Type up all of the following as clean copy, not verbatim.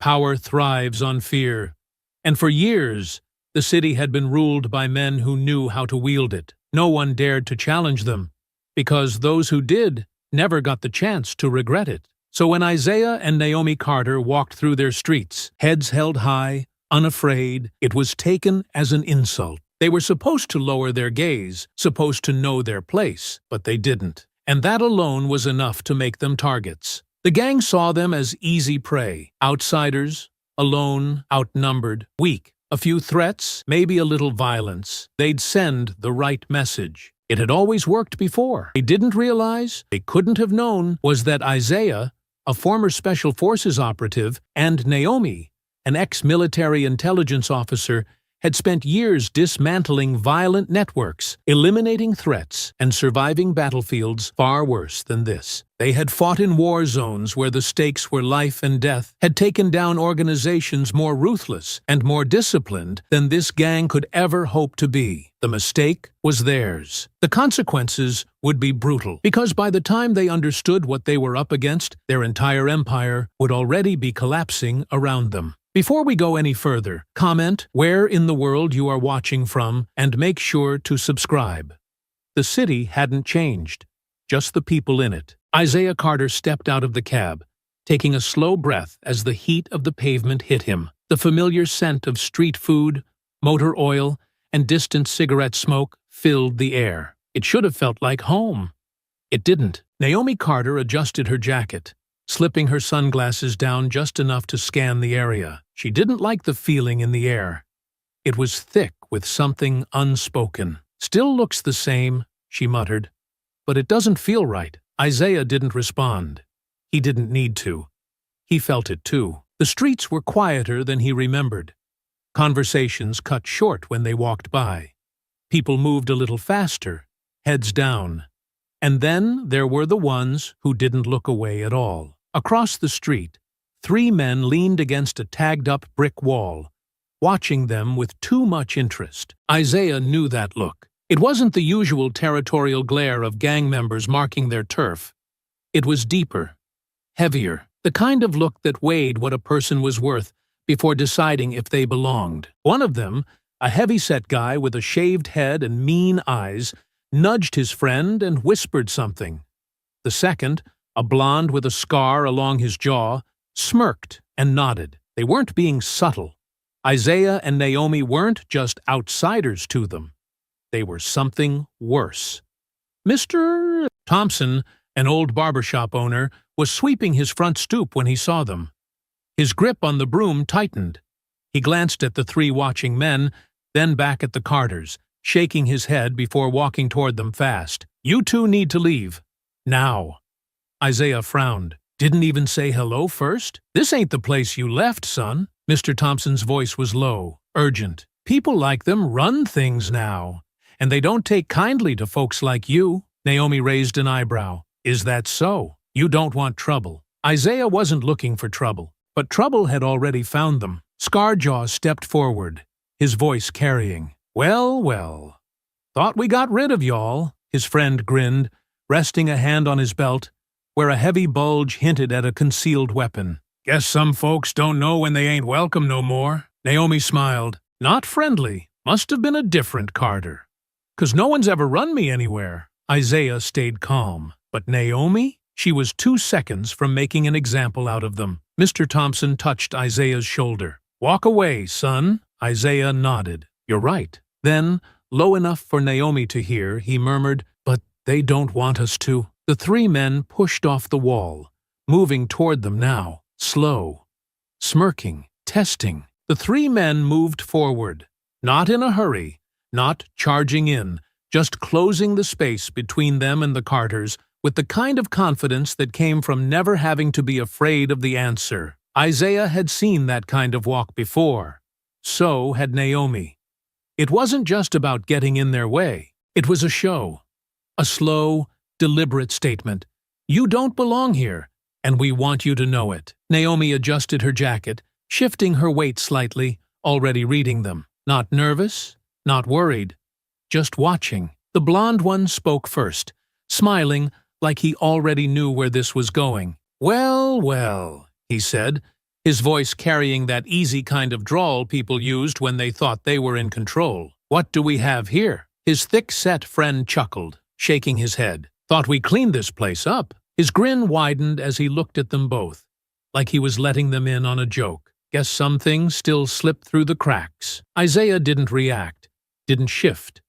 Power thrives on fear. And for years, the city had been ruled by men who knew how to wield it. No one dared to challenge them, because those who did never got the chance to regret it. So when Isaiah and Naomi Carter walked through their streets, heads held high, unafraid, it was taken as an insult. They were supposed to lower their gaze, supposed to know their place, but they didn't. And that alone was enough to make them targets. The gang saw them as easy prey, outsiders, alone, outnumbered, weak. A few threats, maybe a little violence. They'd send the right message. It had always worked before. They didn't realize, they couldn't have known, was that Isaiah, a former Special Forces operative, and Naomi, an ex-military intelligence officer, had spent years dismantling violent networks, eliminating threats, and surviving battlefields far worse than this. They had fought in war zones where the stakes were life and death, had taken down organizations more ruthless and more disciplined than this gang could ever hope to be. The mistake was theirs. The consequences would be brutal, because by the time they understood what they were up against, their entire empire would already be collapsing around them. Before we go any further, comment where in the world you are watching from and make sure to subscribe. The city hadn't changed, just the people in it. Isaiah Carter stepped out of the cab, taking a slow breath as the heat of the pavement hit him. The familiar scent of street food, motor oil, and distant cigarette smoke filled the air. It should have felt like home. It didn't. Naomi Carter adjusted her jacket, slipping her sunglasses down just enough to scan the area. She didn't like the feeling in the air. It was thick with something unspoken. "Still looks the same," she muttered. "But it doesn't feel right." Isaiah didn't respond. He didn't need to. He felt it too. The streets were quieter than he remembered. Conversations cut short when they walked by. People moved a little faster, heads down. And then there were the ones who didn't look away at all. Across the street, 3 men leaned against a tagged-up brick wall, watching them with too much interest. Isaiah knew that look. It wasn't the usual territorial glare of gang members marking their turf. It was deeper, heavier, the kind of look that weighed what a person was worth before deciding if they belonged. One of them, a heavy-set guy with a shaved head and mean eyes, nudged his friend and whispered something. The second, a blonde with a scar along his jaw, smirked and nodded. They weren't being subtle. Isaiah and Naomi weren't just outsiders to them. They were something worse. Mr. Thompson, an old barbershop owner, was sweeping his front stoop when he saw them. His grip on the broom tightened. He glanced at the 3 watching men, then back at the Carters, shaking his head before walking toward them fast. "You 2 need to leave. Now." Isaiah frowned. "Didn't even say hello first? This ain't the place you left, son." Mr. Thompson's voice was low, urgent. "People like them run things now, and they don't take kindly to folks like you." Naomi raised an eyebrow. "Is that so? You don't want trouble." Isaiah wasn't looking for trouble, but trouble had already found them. Scarjaw stepped forward, his voice carrying. "Well, well. Thought we got rid of y'all." His friend grinned, resting a hand on his belt, where a heavy bulge hinted at a concealed weapon. "Guess some folks don't know when they ain't welcome no more." Naomi smiled. "Not friendly. Must have been a different Carter. 'Cause no one's ever run me anywhere." Isaiah stayed calm. But Naomi? She was 2 seconds from making an example out of them. Mr. Thompson touched Isaiah's shoulder. "Walk away, son." Isaiah nodded. "You're right." Then, low enough for Naomi to hear, he murmured, "But they don't want us to." The 3 men pushed off the wall, moving toward them now, slow, smirking, testing. The 3 men moved forward, not in a hurry, not charging in, just closing the space between them and the Carters with the kind of confidence that came from never having to be afraid of the answer. Isaiah had seen that kind of walk before. So had Naomi. It wasn't just about getting in their way. It was a show. A slow, deliberate statement. "You don't belong here, and we want you to know it." Naomi adjusted her jacket, shifting her weight slightly, already reading them. Not nervous, not worried, just watching. The blonde one spoke first, smiling like he already knew where this was going. "Well, well," he said, his voice carrying that easy kind of drawl people used when they thought they were in control. "What do we have here?" His thick-set friend chuckled, shaking his head. "Thought we cleaned this place up." His grin widened as he looked at them both, like he was letting them in on a joke. Guess some things still slip through the cracks. Isaiah didn't react, didn't shift,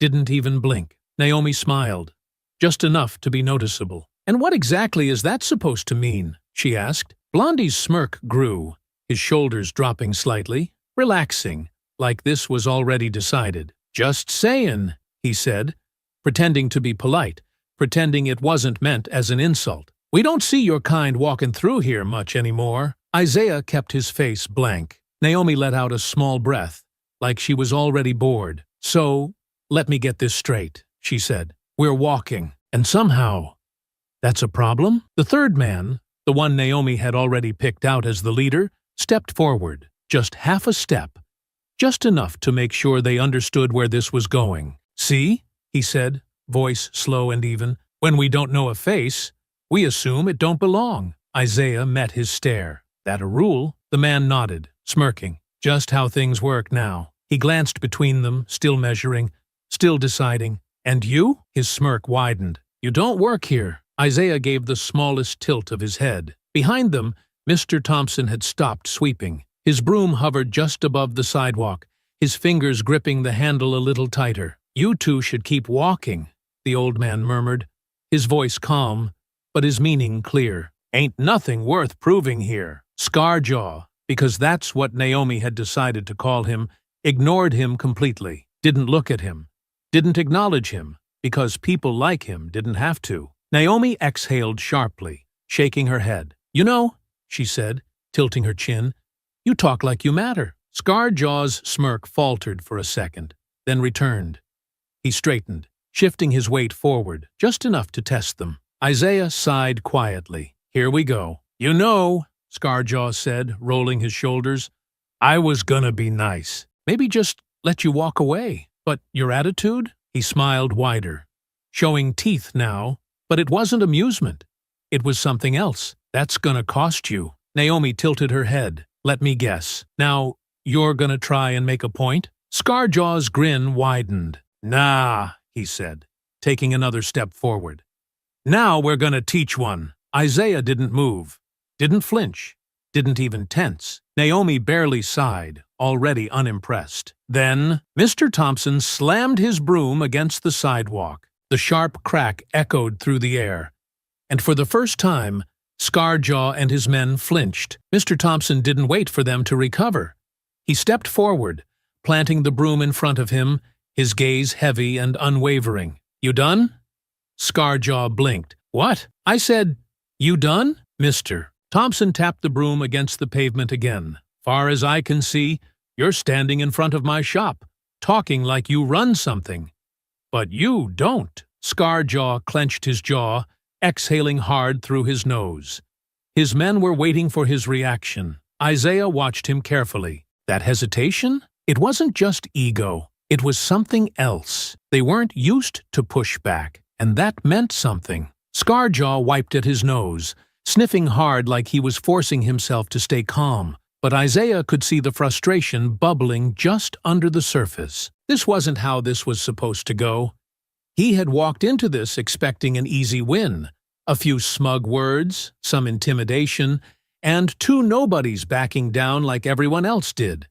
didn't even blink. Naomi smiled, just enough to be noticeable. "And what exactly is that supposed to mean?" she asked. Blondie's smirk grew, his shoulders dropping slightly, relaxing, like this was already decided. "Just sayin'," he said, pretending to be polite, pretending it wasn't meant as an insult. "We don't see your kind walking through here much anymore." Isaiah kept his face blank. Naomi let out a small breath, like she was already bored. "So, let me get this straight," she said. "We're walking, and somehow that's a problem?" The third man, the one Naomi had already picked out as the leader, stepped forward, just half a step, just enough to make sure they understood where this was going. "See," he said, voice slow and even, "when we don't know a face, we assume it don't belong." Isaiah met his stare. "That a rule?" The man nodded, smirking. "Just how things work now." He glanced between them, still measuring, still deciding. "And you?" His smirk widened. "You don't work here." Isaiah gave the smallest tilt of his head. Behind them, Mr. Thompson had stopped sweeping. His broom hovered just above the sidewalk, his fingers gripping the handle a little tighter. "You two should keep walking," the old man murmured, his voice calm, but his meaning clear. "Ain't nothing worth proving here." Scarjaw, because that's what Naomi had decided to call him, ignored him completely, didn't look at him, didn't acknowledge him, because people like him didn't have to. Naomi exhaled sharply, shaking her head. "You know," she said, tilting her chin, "you talk like you matter." Scarjaw's smirk faltered for a second, then returned. He straightened, shifting his weight forward, just enough to test them. Isaiah sighed quietly. "Here we go." "You know," Scarjaw said, rolling his shoulders, "I was gonna be nice. Maybe just let you walk away. But your attitude?" He smiled wider, showing teeth now, but it wasn't amusement. It was something else. "That's gonna cost you." Naomi tilted her head. "Let me guess. Now, you're gonna try and make a point?" Scarjaw's grin widened. "Nah," he said, taking another step forward. "Now we're gonna teach one." Isaiah didn't move, didn't flinch, didn't even tense. Naomi barely sighed, already unimpressed. Then, Mr. Thompson slammed his broom against the sidewalk. The sharp crack echoed through the air, and for the first time, Scarjaw and his men flinched. Mr. Thompson didn't wait for them to recover. He stepped forward, planting the broom in front of him, his gaze heavy and unwavering. "You done?" Scarjaw blinked. "What?" "I said, you done?" "Mister." Thompson tapped the broom against the pavement again. "Far as I can see, you're standing in front of my shop, talking like you run something. But you don't." Scarjaw clenched his jaw, exhaling hard through his nose. His men were waiting for his reaction. Isaiah watched him carefully. That hesitation? It wasn't just ego. It was something else. They weren't used to pushback, and that meant something. Scarjaw wiped at his nose, sniffing hard like he was forcing himself to stay calm. But Isaiah could see the frustration bubbling just under the surface. This wasn't how this was supposed to go. He had walked into this expecting an easy win, a few smug words, some intimidation, and two nobodies backing down like everyone else did.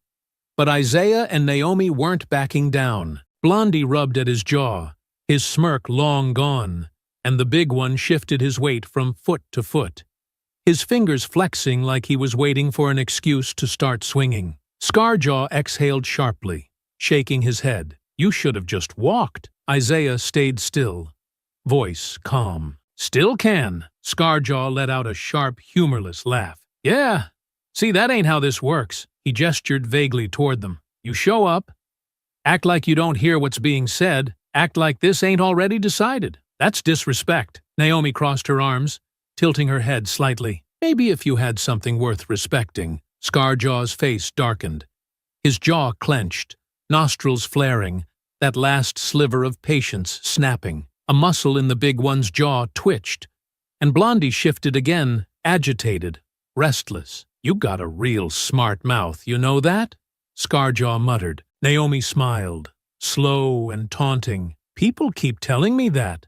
But Isaiah and Naomi weren't backing down. Blondie rubbed at his jaw, his smirk long gone, and the big one shifted his weight from foot to foot, his fingers flexing like he was waiting for an excuse to start swinging. Scarjaw exhaled sharply, shaking his head. "You should have just walked." Isaiah stayed still, voice calm. "Still can." Scarjaw let out a sharp, humorless laugh. "Yeah, see, that ain't how this works." He gestured vaguely toward them. "You show up, act like you don't hear what's being said, act like this ain't already decided. That's disrespect." Naomi crossed her arms, tilting her head slightly. "Maybe if you had something worth respecting." Scarjaw's face darkened, his jaw clenched, nostrils flaring, that last sliver of patience snapping. A muscle in the big one's jaw twitched, and Blondie shifted again, agitated, restless. "You got a real smart mouth, you know that?" Scarjaw muttered. Naomi smiled, slow and taunting. "People keep telling me that."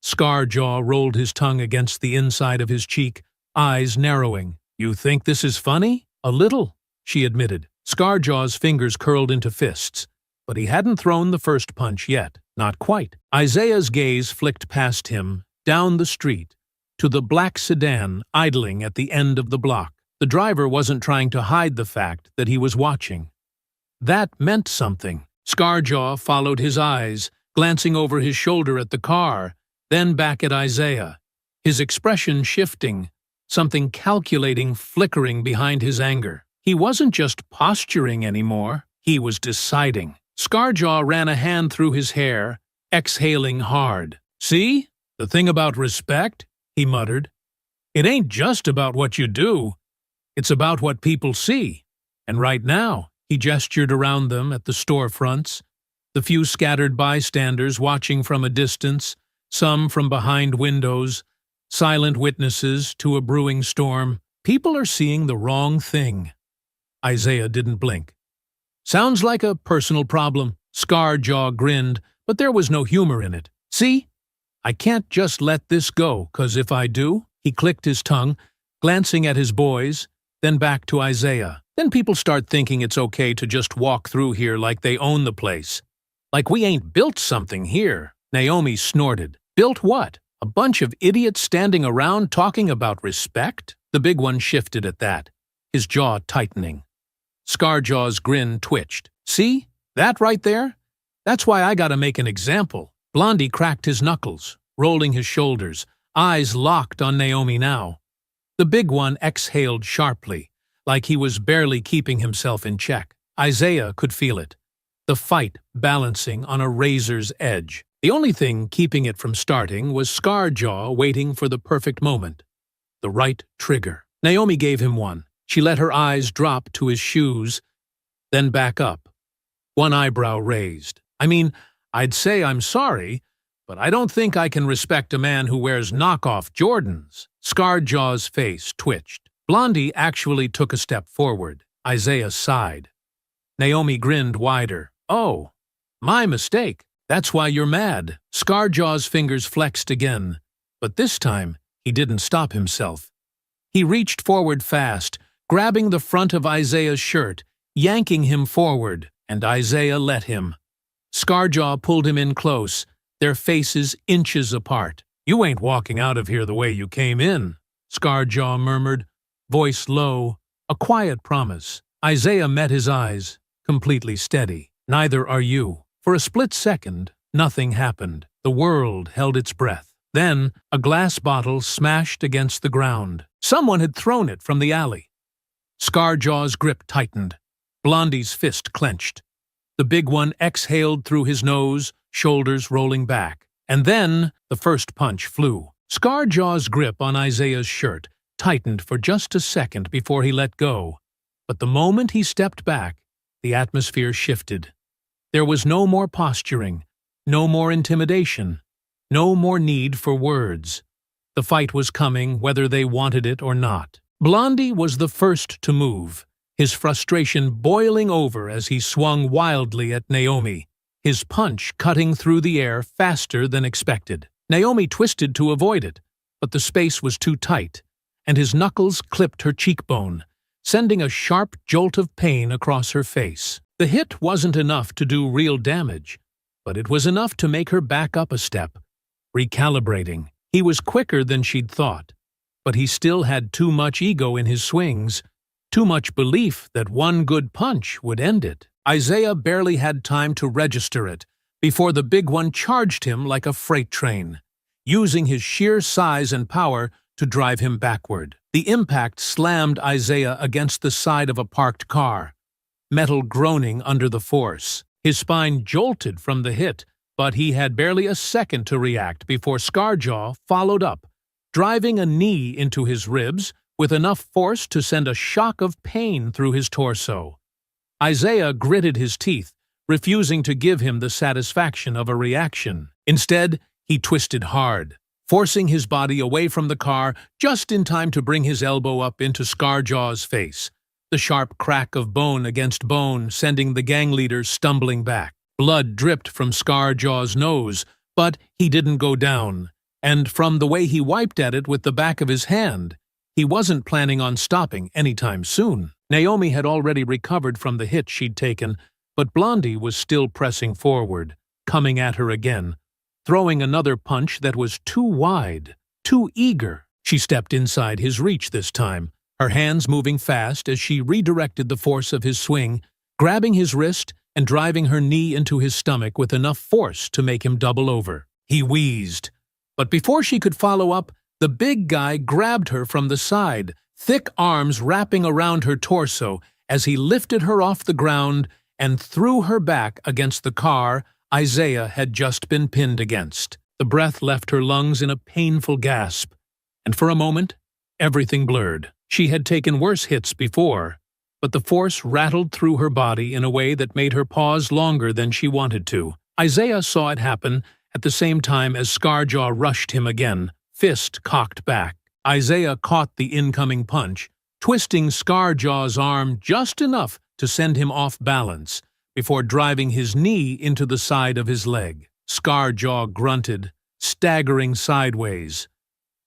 Scarjaw rolled his tongue against the inside of his cheek, eyes narrowing. "You think this is funny?" "A little," she admitted. Scarjaw's fingers curled into fists, but he hadn't thrown the first punch yet. Not quite. Isaiah's gaze flicked past him, down the street, to the black sedan idling at the end of the block. The driver wasn't trying to hide the fact that he was watching. That meant something. Scarjaw followed his eyes, glancing over his shoulder at the car, then back at Isaiah, his expression shifting, something calculating flickering behind his anger. He wasn't just posturing anymore, he was deciding. Scarjaw ran a hand through his hair, exhaling hard. "See? The thing about respect?" he muttered. "It ain't just about what you do. It's about what people see. And right now," he gestured around them at the storefronts, the few scattered bystanders watching from a distance, some from behind windows, silent witnesses to a brewing storm. "People are seeing the wrong thing." Isaiah didn't blink. "Sounds like a personal problem." Scarjaw grinned, but there was no humor in it. "See? I can't just let this go, 'cause if I do," he clicked his tongue, glancing at his boys, then back to Isaiah. "Then people start thinking it's okay to just walk through here like they own the place. Like we ain't built something here." Naomi snorted. "Built what? A bunch of idiots standing around talking about respect?" The big one shifted at that, his jaw tightening. Scarjaw's grin twitched. "See? That right there? That's why I gotta make an example." Blondie cracked his knuckles, rolling his shoulders, eyes locked on Naomi now. The big one exhaled sharply, like he was barely keeping himself in check. Isaiah could feel it, the fight balancing on a razor's edge. The only thing keeping it from starting was Scarjaw waiting for the perfect moment. The right trigger. Naomi gave him one. She let her eyes drop to his shoes, then back up, one eyebrow raised. "I mean, I'd say I'm sorry, but I don't think I can respect a man who wears knockoff Jordans." Scarjaw's face twitched. Blondie actually took a step forward. Isaiah sighed. Naomi grinned wider. "Oh, my mistake. That's why you're mad." Scarjaw's fingers flexed again, but this time he didn't stop himself. He reached forward fast, grabbing the front of Isaiah's shirt, yanking him forward, and Isaiah let him. Scarjaw pulled him in close, their faces inches apart. "You ain't walking out of here the way you came in," Scarjaw murmured, voice low, a quiet promise. Isaiah met his eyes, completely steady. "Neither are you." For a split second, nothing happened. The world held its breath. Then, a glass bottle smashed against the ground. Someone had thrown it from the alley. Scarjaw's grip tightened. Blondie's fist clenched. The big one exhaled through his nose, shoulders rolling back. And then, the first punch flew. Scarjaw's grip on Isaiah's shirt tightened for just a second before he let go. But the moment he stepped back, the atmosphere shifted. There was no more posturing, no more intimidation, no more need for words. The fight was coming whether they wanted it or not. Blondie was the first to move, his frustration boiling over as he swung wildly at Naomi, his punch cutting through the air faster than expected. Naomi twisted to avoid it, but the space was too tight, and his knuckles clipped her cheekbone, sending a sharp jolt of pain across her face. The hit wasn't enough to do real damage, but it was enough to make her back up a step, recalibrating. He was quicker than she'd thought, but he still had too much ego in his swings, too much belief that one good punch would end it. Isaiah barely had time to register it before the big one charged him like a freight train, using his sheer size and power to drive him backward. The impact slammed Isaiah against the side of a parked car, metal groaning under the force. His spine jolted from the hit, but he had barely a second to react before Scarjaw followed up, driving a knee into his ribs with enough force to send a shock of pain through his torso. Isaiah gritted his teeth, refusing to give him the satisfaction of a reaction. Instead, he twisted hard, forcing his body away from the car just in time to bring his elbow up into Scarjaw's face. The sharp crack of bone against bone sending the gang leader stumbling back. Blood dripped from Scarjaw's nose, but he didn't go down, and from the way he wiped at it with the back of his hand, he wasn't planning on stopping anytime soon. Naomi had already recovered from the hit she'd taken, but Blondie was still pressing forward, coming at her again, throwing another punch that was too wide, too eager. She stepped inside his reach this time, her hands moving fast as she redirected the force of his swing, grabbing his wrist and driving her knee into his stomach with enough force to make him double over. He wheezed, but before she could follow up, the big guy grabbed her from the side, thick arms wrapping around her torso as he lifted her off the ground and threw her back against the car Isaiah had just been pinned against. The breath left her lungs in a painful gasp, and for a moment, everything blurred. She had taken worse hits before, but the force rattled through her body in a way that made her pause longer than she wanted to. Isaiah saw it happen at the same time as Scarjaw rushed him again, fist cocked back. Isaiah caught the incoming punch, twisting Scarjaw's arm just enough to send him off balance before driving his knee into the side of his leg. Scarjaw grunted, staggering sideways.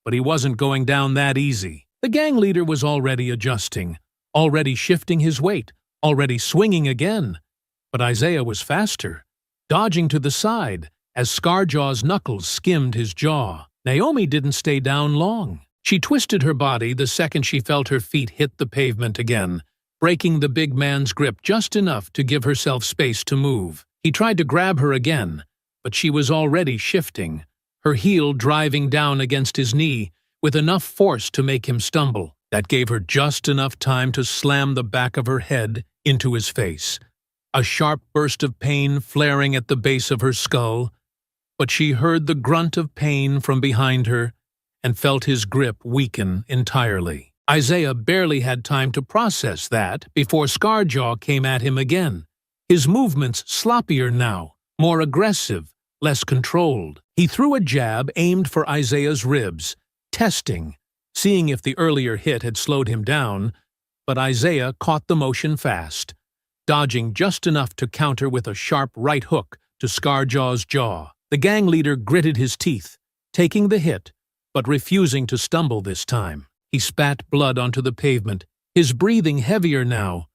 But he wasn't going down that easy. The gang leader was already adjusting, already shifting his weight, already swinging again. But Isaiah was faster, dodging to the side as Scarjaw's knuckles skimmed his jaw. Naomi didn't stay down long. She twisted her body the second she felt her feet hit the pavement again, breaking the big man's grip just enough to give herself space to move. He tried to grab her again, but she was already shifting, her heel driving down against his knee with enough force to make him stumble. That gave her just enough time to slam the back of her head into his face, a sharp burst of pain flaring at the base of her skull. But she heard the grunt of pain from behind her and felt his grip weaken entirely. Isaiah barely had time to process that before Scarjaw came at him again, his movements sloppier now, more aggressive, less controlled. He threw a jab aimed for Isaiah's ribs, testing, seeing if the earlier hit had slowed him down, but Isaiah caught the motion fast, dodging just enough to counter with a sharp right hook to Scarjaw's jaw. The gang leader gritted his teeth, taking the hit, but refusing to stumble this time. He spat blood onto the pavement, his breathing heavier now,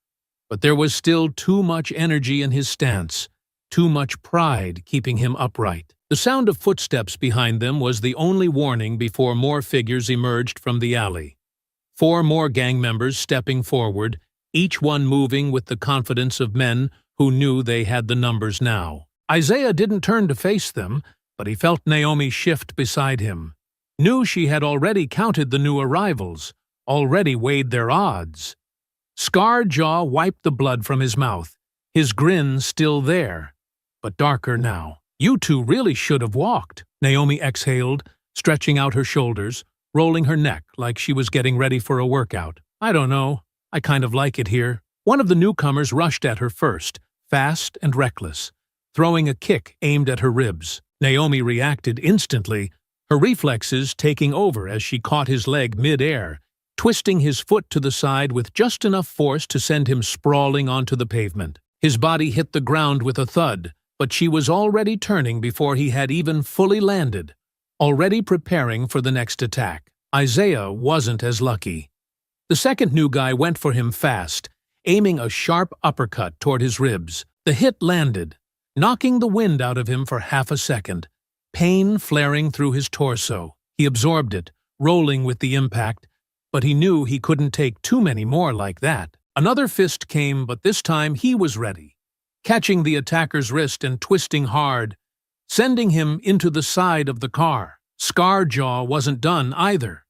but there was still too much energy in his stance, too much pride keeping him upright. The sound of footsteps behind them was the only warning before more figures emerged from the alley. 4 more gang members stepping forward, each one moving with the confidence of men who knew they had the numbers now. Isaiah didn't turn to face them, but he felt Naomi shift beside him, knew she had already counted the new arrivals, already weighed their odds. Scarjaw wiped the blood from his mouth, his grin still there, but darker now. "You two really should have walked," Naomi exhaled, stretching out her shoulders, rolling her neck like she was getting ready for a workout. "I don't know. I kind of like it here." One of the newcomers rushed at her first, fast and reckless, throwing a kick aimed at her ribs. Naomi reacted instantly, her reflexes taking over as she caught his leg mid-air, twisting his foot to the side with just enough force to send him sprawling onto the pavement. His body hit the ground with a thud, but she was already turning before he had even fully landed, already preparing for the next attack. Isaiah wasn't as lucky. The second new guy went for him fast, aiming a sharp uppercut toward his ribs. The hit landed, knocking the wind out of him for half a second, pain flaring through his torso. He absorbed it, rolling with the impact, but he knew he couldn't take too many more like that. Another fist came, but this time he was ready, catching the attacker's wrist and twisting hard, sending him into the side of the car. Scarjaw wasn't done either.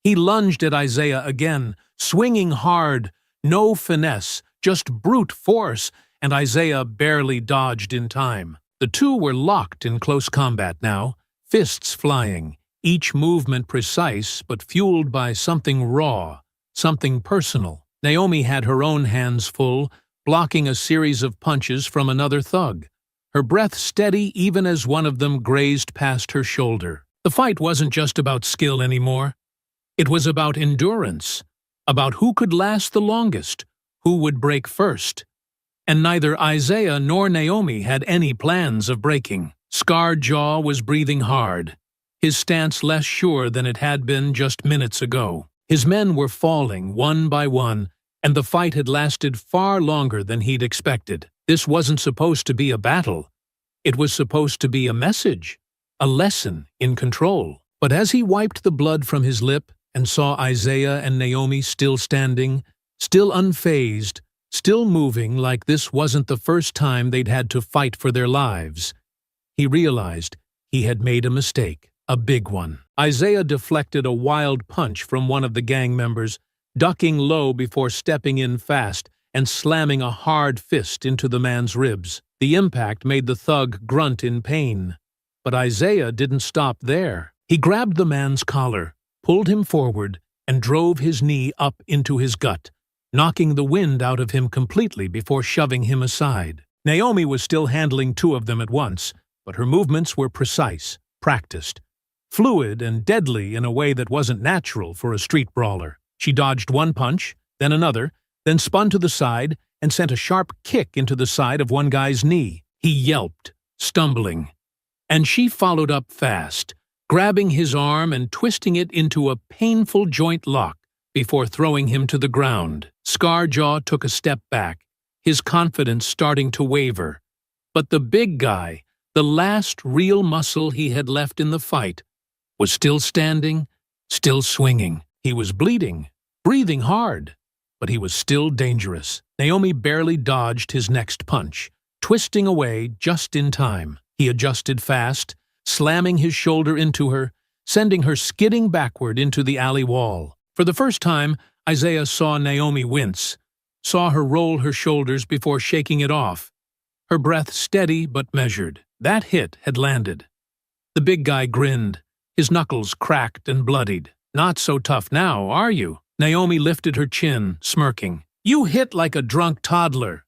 He lunged at Isaiah again, swinging hard, no finesse, just brute force, and Isaiah barely dodged in time. The two were locked in close combat now, fists flying, each movement precise but fueled by something raw, something personal. Naomi had her own hands full, blocking a series of punches from another thug, her breath steady even as one of them grazed past her shoulder. The fight wasn't just about skill anymore. It was about endurance, about who could last the longest, who would break first. And neither Isaiah nor Naomi had any plans of breaking. Scarred Jaw was breathing hard, his stance less sure than it had been just minutes ago. His men were falling one by one, and the fight had lasted far longer than he'd expected. This wasn't supposed to be a battle. It was supposed to be a message, a lesson in control. But as he wiped the blood from his lip and saw Isaiah and Naomi still standing, still unfazed, still moving like this wasn't the first time they'd had to fight for their lives, he realized he had made a mistake, a big one. Isaiah deflected a wild punch from one of the gang members, ducking low before stepping in fast and slamming a hard fist into the man's ribs. The impact made the thug grunt in pain. But Isaiah didn't stop there. He grabbed the man's collar, pulled him forward, and drove his knee up into his gut, knocking the wind out of him completely before shoving him aside. Naomi was still handling two of them at once, but her movements were precise, practiced, fluid and deadly in a way that wasn't natural for a street brawler. She dodged one punch, then another, then spun to the side and sent a sharp kick into the side of one guy's knee. He yelped, stumbling, and she followed up fast, grabbing his arm and twisting it into a painful joint lock before throwing him to the ground. Scarred Jaw took a step back, his confidence starting to waver. But the big guy, the last real muscle he had left in the fight, was still standing, still swinging. He was bleeding, breathing hard, but he was still dangerous. Naomi barely dodged his next punch, twisting away just in time. He adjusted fast, slamming his shoulder into her, sending her skidding backward into the alley wall. For the first time, Isaiah saw Naomi wince, saw her roll her shoulders before shaking it off, her breath steady but measured. That hit had landed. The big guy grinned, his knuckles cracked and bloodied. "Not so tough now, are you?" Naomi lifted her chin, smirking. "You hit like a drunk toddler."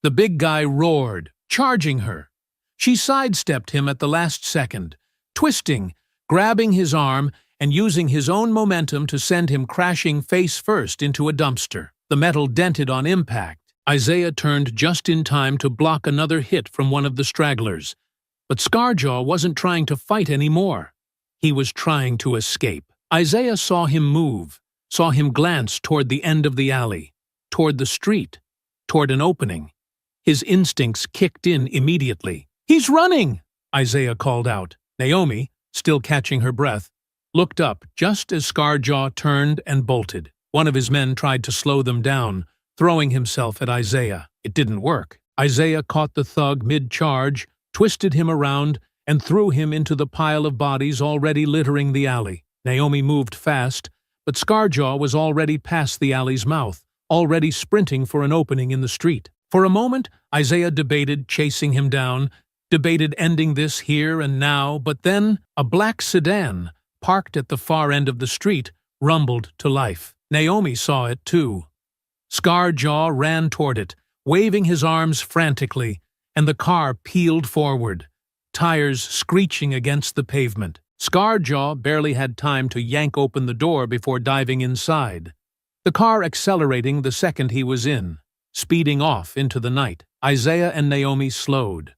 The big guy roared, charging her. She sidestepped him at the last second, twisting, grabbing his arm, and using his own momentum to send him crashing face first into a dumpster. The metal dented on impact. Isaiah turned just in time to block another hit from one of the stragglers. But Scarred Jaw wasn't trying to fight anymore. He was trying to escape. Isaiah saw him move, saw him glance toward the end of the alley, toward the street, toward an opening. His instincts kicked in immediately. "He's running!" Isaiah called out. Naomi, still catching her breath, looked up just as Scarred Jaw turned and bolted. One of his men tried to slow them down, throwing himself at Isaiah. It didn't work. Isaiah caught the thug mid-charge, twisted him around, and threw him into the pile of bodies already littering the alley. Naomi moved fast, but Scarred Jaw was already past the alley's mouth, already sprinting for an opening in the street. For a moment, Isaiah debated chasing him down, debated ending this here and now, but then a black sedan, parked at the far end of the street, rumbled to life. Naomi saw it too. Scarred Jaw ran toward it, waving his arms frantically, and the car peeled forward, tires screeching against the pavement. Scarred Jaw barely had time to yank open the door before diving inside, the car accelerating the second he was in, speeding off into the night. Isaiah and Naomi slowed,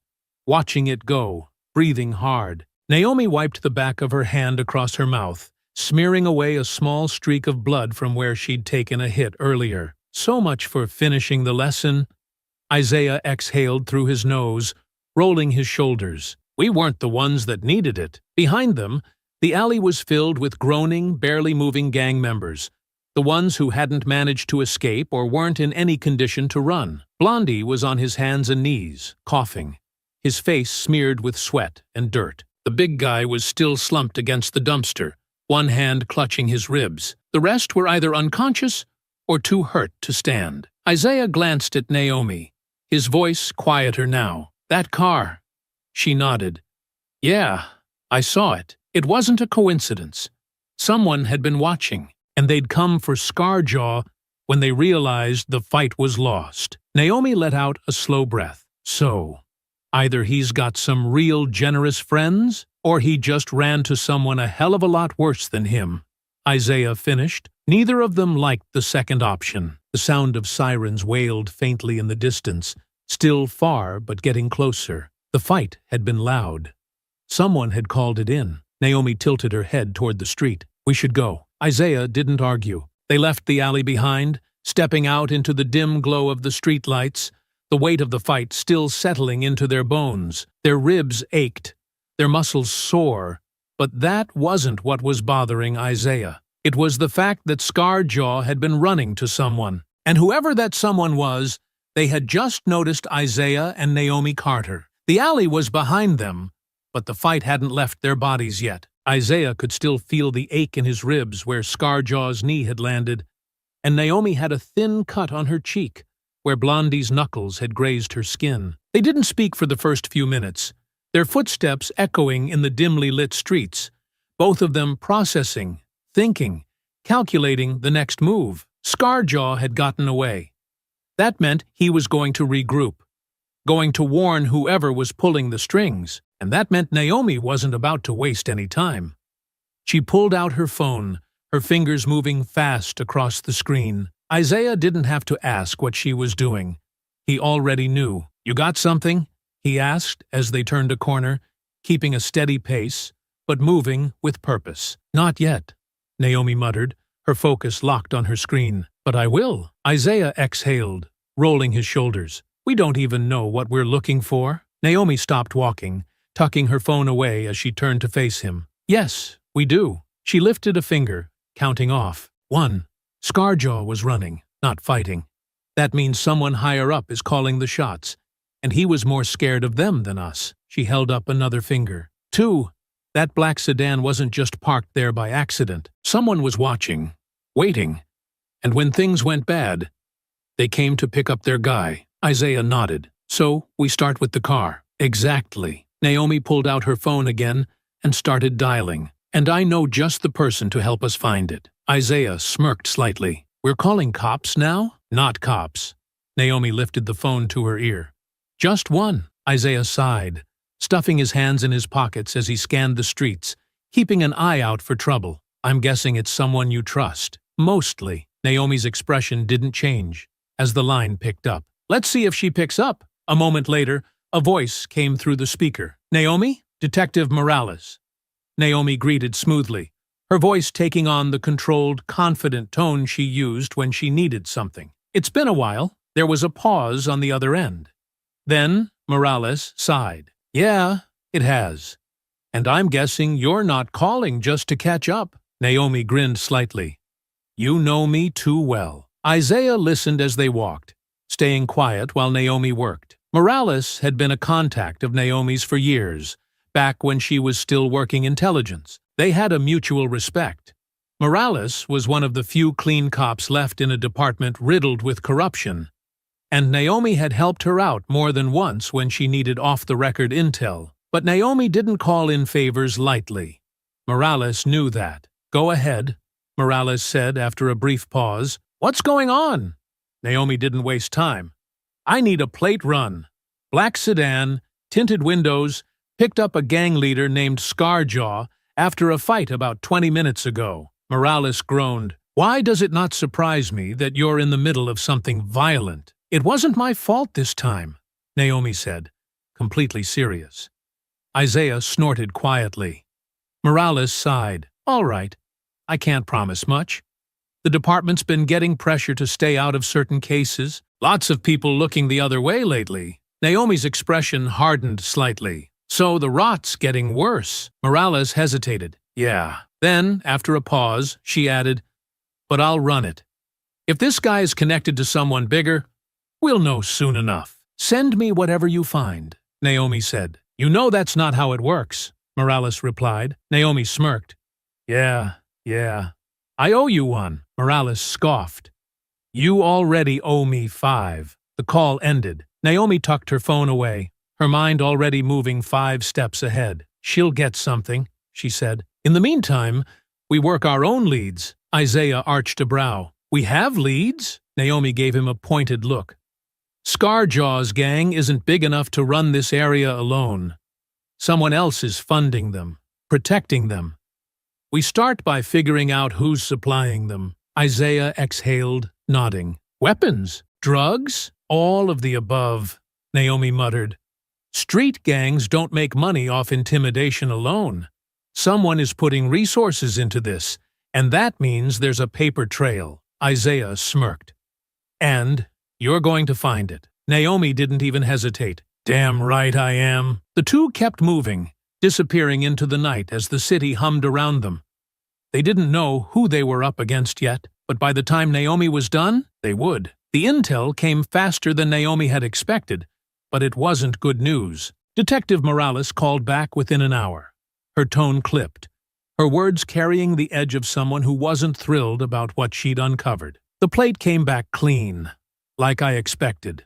watching it go, breathing hard. Naomi wiped the back of her hand across her mouth, smearing away a small streak of blood from where she'd taken a hit earlier. "So much for finishing the lesson." Isaiah exhaled through his nose, rolling his shoulders. "We weren't the ones that needed it." Behind them, the alley was filled with groaning, barely moving gang members, the ones who hadn't managed to escape or weren't in any condition to run. Blondie was on his hands and knees, coughing, his face smeared with sweat and dirt. The big guy was still slumped against the dumpster, one hand clutching his ribs. The rest were either unconscious or too hurt to stand. Isaiah glanced at Naomi, his voice quieter now. "That car." She nodded. "Yeah, I saw it. It wasn't a coincidence. Someone had been watching, and they'd come for Scarred Jaw when they realized the fight was lost." Naomi let out a slow breath. "So, either he's got some real generous friends, or he just ran to someone a hell of a lot worse than him. Isaiah finished. Neither of them liked the second option. The sound of sirens wailed faintly in the distance, still far but getting closer. The fight had been loud. Someone had called it in. Naomi tilted her head toward the street. We should go. Isaiah didn't argue. They left the alley behind, stepping out into the dim glow of the streetlights, the weight of the fight still settling into their bones. Their ribs ached, their muscles sore, but that wasn't what was bothering Isaiah. It was the fact that Scarjaw had been running to someone, and whoever that someone was, they had just noticed Isaiah and Naomi Carter. The alley was behind them, but the fight hadn't left their bodies yet. Isaiah could still feel the ache in his ribs where Scarjaw's knee had landed, and Naomi had a thin cut on her cheek, where Blondie's knuckles had grazed her skin. They didn't speak for the first few minutes, their footsteps echoing in the dimly lit streets, both of them processing, thinking, calculating the next move. Scarjaw had gotten away. That meant he was going to regroup, going to warn whoever was pulling the strings, and that meant Naomi wasn't about to waste any time. She pulled out her phone, her fingers moving fast across the screen. Isaiah didn't have to ask what she was doing. He already knew. You got something? He asked as they turned a corner, keeping a steady pace, but moving with purpose. Not yet, Naomi muttered, her focus locked on her screen. But I will. Isaiah exhaled, rolling his shoulders. We don't even know what we're looking for. Naomi stopped walking, tucking her phone away as she turned to face him. Yes, we do. She lifted a finger, counting off. 1. Scarjaw was running, not fighting. That means someone higher up is calling the shots, and he was more scared of them than us. She held up another finger. 2. That black sedan wasn't just parked there by accident. Someone was watching, waiting, and when things went bad, they came to pick up their guy. Isaiah nodded. So, we start with the car. Exactly. Naomi pulled out her phone again and started dialing. And I know just the person to help us find it. Isaiah smirked slightly. We're calling cops now? Not cops. Naomi lifted the phone to her ear. Just one. Isaiah sighed, stuffing his hands in his pockets as he scanned the streets, keeping an eye out for trouble. I'm guessing it's someone you trust. Mostly. Naomi's expression didn't change as the line picked up. Let's see if she picks up. A moment later, a voice came through the speaker. Naomi? Detective Morales. Naomi greeted smoothly, her voice taking on the controlled, confident tone she used when she needed something. It's been a while. There was a pause on the other end. Then Morales sighed. Yeah, it has. And I'm guessing you're not calling just to catch up. Naomi grinned slightly. You know me too well. Isaiah listened as they walked, staying quiet while Naomi worked. Morales had been a contact of Naomi's for years, back when she was still working intelligence. They had a mutual respect. Morales was one of the few clean cops left in a department riddled with corruption, and Naomi had helped her out more than once when she needed off-the-record intel. But Naomi didn't call in favors lightly. Morales knew that. Go ahead, Morales said after a brief pause. What's going on? Naomi didn't waste time. I need a plate run. Black sedan, tinted windows, picked up a gang leader named Scarjaw after a fight about 20 minutes ago. Morales groaned. Why does it not surprise me that you're in the middle of something violent? It wasn't my fault this time, Naomi said, completely serious. Isaiah snorted quietly. Morales sighed. All right, I can't promise much. The department's been getting pressure to stay out of certain cases. Lots of people looking the other way lately. Naomi's expression hardened slightly. So the rot's getting worse. Morales hesitated. Yeah. Then, after a pause, she added, but I'll run it. If this guy is connected to someone bigger, we'll know soon enough. Send me whatever you find, Naomi said. You know that's not how it works, Morales replied. Naomi smirked. Yeah. I owe you one, Morales scoffed. You already owe me 5. The call ended. Naomi tucked her phone away, her mind already moving 5 steps ahead. She'll get something, she said. In the meantime, we work our own leads. Isaiah arched a brow. We have leads? Naomi gave him a pointed look. Scarjaw's gang isn't big enough to run this area alone. Someone else is funding them, protecting them. We start by figuring out who's supplying them. Isaiah exhaled, nodding. Weapons? Drugs? All of the above, Naomi muttered. Street gangs don't make money off intimidation alone. Someone is putting resources into this, and that means there's a paper trail. Isaiah smirked. And you're going to find it. Naomi didn't even hesitate. Damn right I am. The two kept moving, disappearing into the night as the city hummed around them. They didn't know who they were up against yet, but by the time Naomi was done, they would. The intel came faster than Naomi had expected, but it wasn't good news. Detective Morales called back within an hour. Her tone clipped, her words carrying the edge of someone who wasn't thrilled about what she'd uncovered. The plate came back clean, like I expected.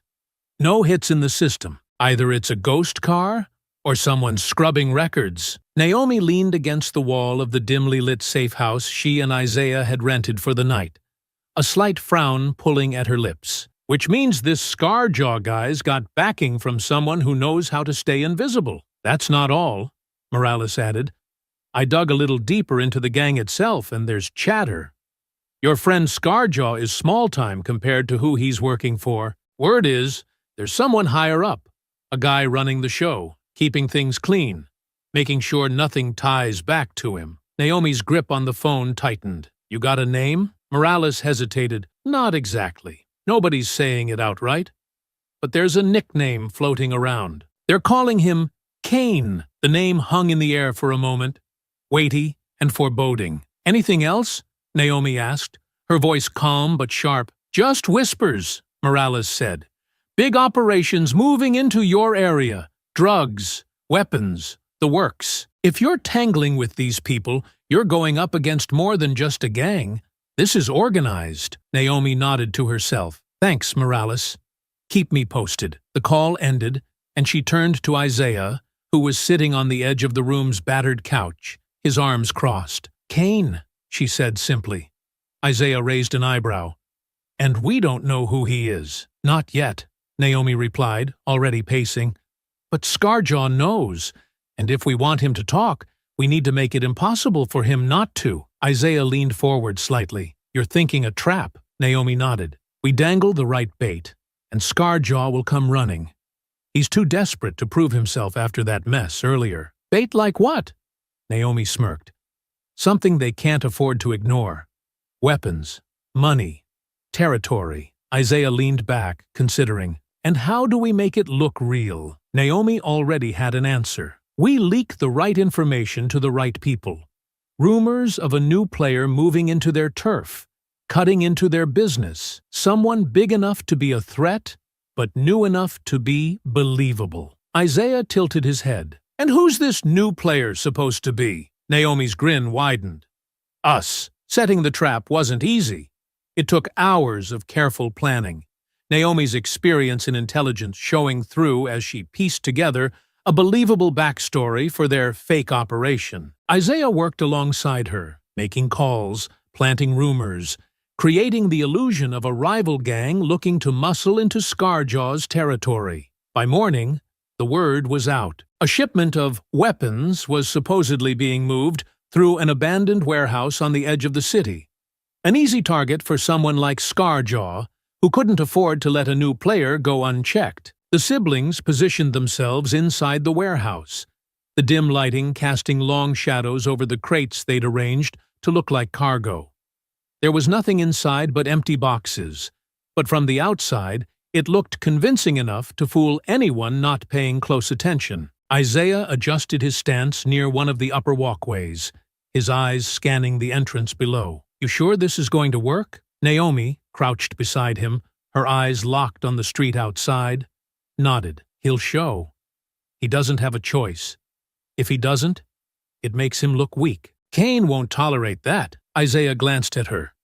No hits in the system. Either it's a ghost car or someone scrubbing records. Naomi leaned against the wall of the dimly lit safe house she and Isaiah had rented for the night, a slight frown pulling at her lips. Which means this Scarjaw guy's got backing from someone who knows how to stay invisible. That's not all, Morales added. I dug a little deeper into the gang itself, and there's chatter. Your friend Scarjaw is small-time compared to who he's working for. Word is, there's someone higher up, a guy running the show, keeping things clean, making sure nothing ties back to him. Naomi's grip on the phone tightened. You got a name? Morales hesitated. Not exactly. Nobody's saying it outright. But there's a nickname floating around. They're calling him Kane. The name hung in the air for a moment, weighty and foreboding. Anything else? Naomi asked, her voice calm but sharp. Just whispers, Morales said. Big operations moving into your area. Drugs, weapons, the works. If you're tangling with these people, you're going up against more than just a gang. This is organized. Naomi nodded to herself. Thanks, Morales. Keep me posted. The call ended, and she turned to Isaiah, who was sitting on the edge of the room's battered couch, his arms crossed. Kane, she said simply. Isaiah raised an eyebrow. And we don't know who he is. Not yet, Naomi replied, already pacing. But Scarjaw knows, and if we want him to talk, we need to make it impossible for him not to. Isaiah leaned forward slightly. You're thinking a trap, Naomi nodded. We dangle the right bait, and Scarjaw will come running. He's too desperate to prove himself after that mess earlier. Bait like what? Naomi smirked. Something they can't afford to ignore. Weapons, money, territory. Isaiah leaned back, considering. And how do we make it look real? Naomi already had an answer. We leak the right information to the right people. Rumors of a new player moving into their turf, cutting into their business. Someone big enough to be a threat, but new enough to be believable. Isaiah tilted his head. And who's this new player supposed to be? Naomi's grin widened. Us. Setting the trap wasn't easy. It took hours of careful planning. Naomi's experience and intelligence showing through as she pieced together a believable backstory for their fake operation. Isaiah worked alongside her, making calls, planting rumors, creating the illusion of a rival gang looking to muscle into Scarjaw's territory. By morning, the word was out. A shipment of weapons was supposedly being moved through an abandoned warehouse on the edge of the city. An easy target for someone like Scarjaw, who couldn't afford to let a new player go unchecked. The siblings positioned themselves inside the warehouse, the dim lighting casting long shadows over the crates they'd arranged to look like cargo. There was nothing inside but empty boxes, but from the outside, it looked convincing enough to fool anyone not paying close attention. Isaiah adjusted his stance near one of the upper walkways, his eyes scanning the entrance below. You sure this is going to work? Naomi, crouched beside him, her eyes locked on the street outside, nodded. He'll show. He doesn't have a choice. If he doesn't, it makes him look weak. Kane won't tolerate that. Isaiah glanced at her.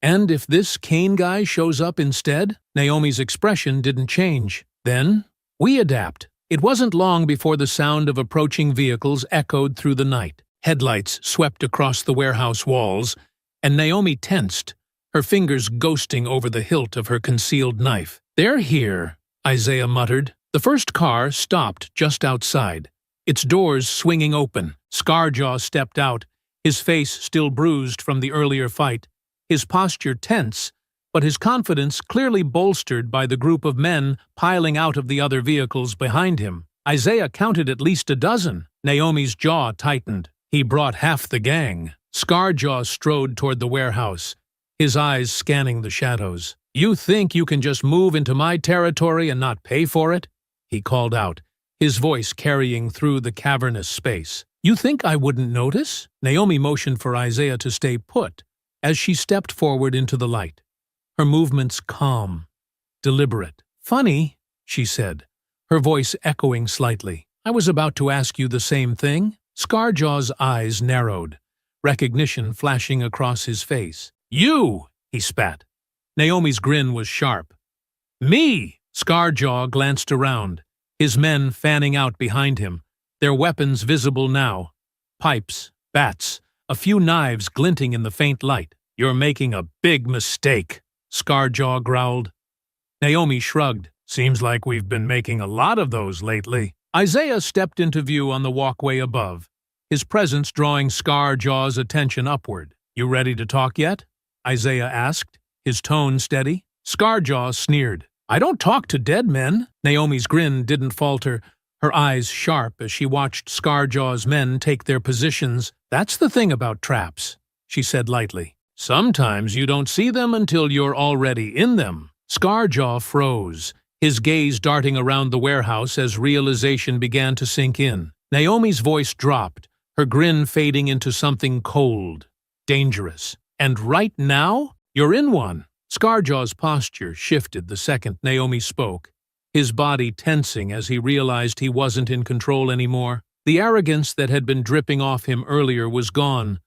And if this Kane guy shows up instead? Naomi's expression didn't change. Then, we adapt. It wasn't long before the sound of approaching vehicles echoed through the night. Headlights swept across the warehouse walls, and Naomi tensed, her fingers ghosting over the hilt of her concealed knife. They're here, Isaiah muttered. The first car stopped just outside, its doors swinging open. Scarjaw stepped out, his face still bruised from the earlier fight, his posture tense, but his confidence clearly bolstered by the group of men piling out of the other vehicles behind him. Isaiah counted at least a dozen. Naomi's jaw tightened. He brought half the gang. Scarjaw strode toward the warehouse, his eyes scanning the shadows. "You think you can just move into my territory and not pay for it?" he called out, his voice carrying through the cavernous space. "You think I wouldn't notice?" Naomi motioned for Isaiah to stay put as she stepped forward into the light, her movements calm, deliberate. "Funny," she said, her voice echoing slightly. "I was about to ask you the same thing." Scarjaw's eyes narrowed, recognition flashing across his face. "You!" he spat. Naomi's grin was sharp. "Me!" Scarjaw glanced around, his men fanning out behind him, their weapons visible now. Pipes, bats, a few knives glinting in the faint light. "You're making a big mistake," Scarjaw growled. Naomi shrugged. "Seems like we've been making a lot of those lately." Isaiah stepped into view on the walkway above, his presence drawing Scarjaw's attention upward. "You ready to talk yet?" Isaiah asked, his tone steady. Scarjaw sneered. "I don't talk to dead men." Naomi's grin didn't falter, her eyes sharp as she watched Scarjaw's men take their positions. "That's the thing about traps," she said lightly. "Sometimes you don't see them until you're already in them." Scarjaw froze, his gaze darting around the warehouse as realization began to sink in. Naomi's voice dropped, her grin fading into something cold, dangerous. "And right now, you're in one." Scarjaw's posture shifted the second Naomi spoke, his body tensing as he realized he wasn't in control anymore. The arrogance that had been dripping off him earlier was gone,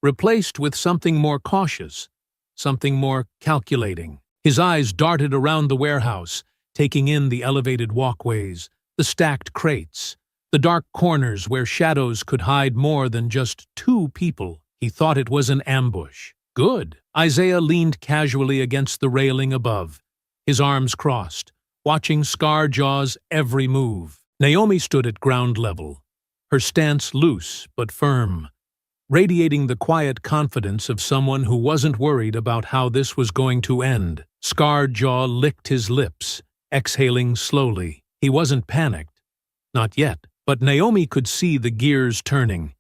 replaced with something more cautious, something more calculating. His eyes darted around the warehouse, taking in the elevated walkways, the stacked crates, the dark corners where shadows could hide more than just two people. He thought it was an ambush. Good. Isaiah leaned casually against the railing above, his arms crossed, watching Scarjaw's every move. Naomi stood at ground level, her stance loose but firm, radiating the quiet confidence of someone who wasn't worried about how this was going to end. Scarjaw licked his lips, exhaling slowly. He wasn't panicked. Not yet. But Naomi could see the gears turning,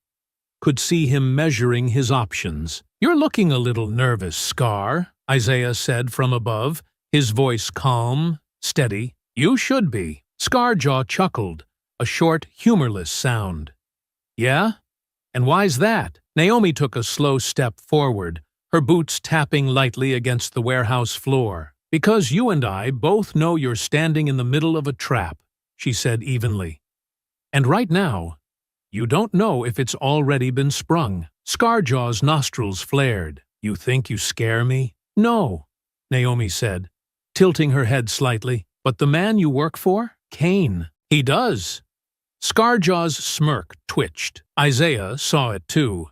could see him measuring his options. "You're looking a little nervous, Scar," Isaiah said from above, his voice calm, steady. "You should be." Scarjaw chuckled, a short, humorless sound. "Yeah? And why's that?" Naomi took a slow step forward, her boots tapping lightly against the warehouse floor. "Because you and I both know you're standing in the middle of a trap," she said evenly. "And right now, you don't know if it's already been sprung." Scarjaw's nostrils flared. "You think you scare me?" "No," Naomi said, tilting her head slightly. "But the man you work for? Cain. He does." Scarjaw's smirk twitched. Isaiah saw it too.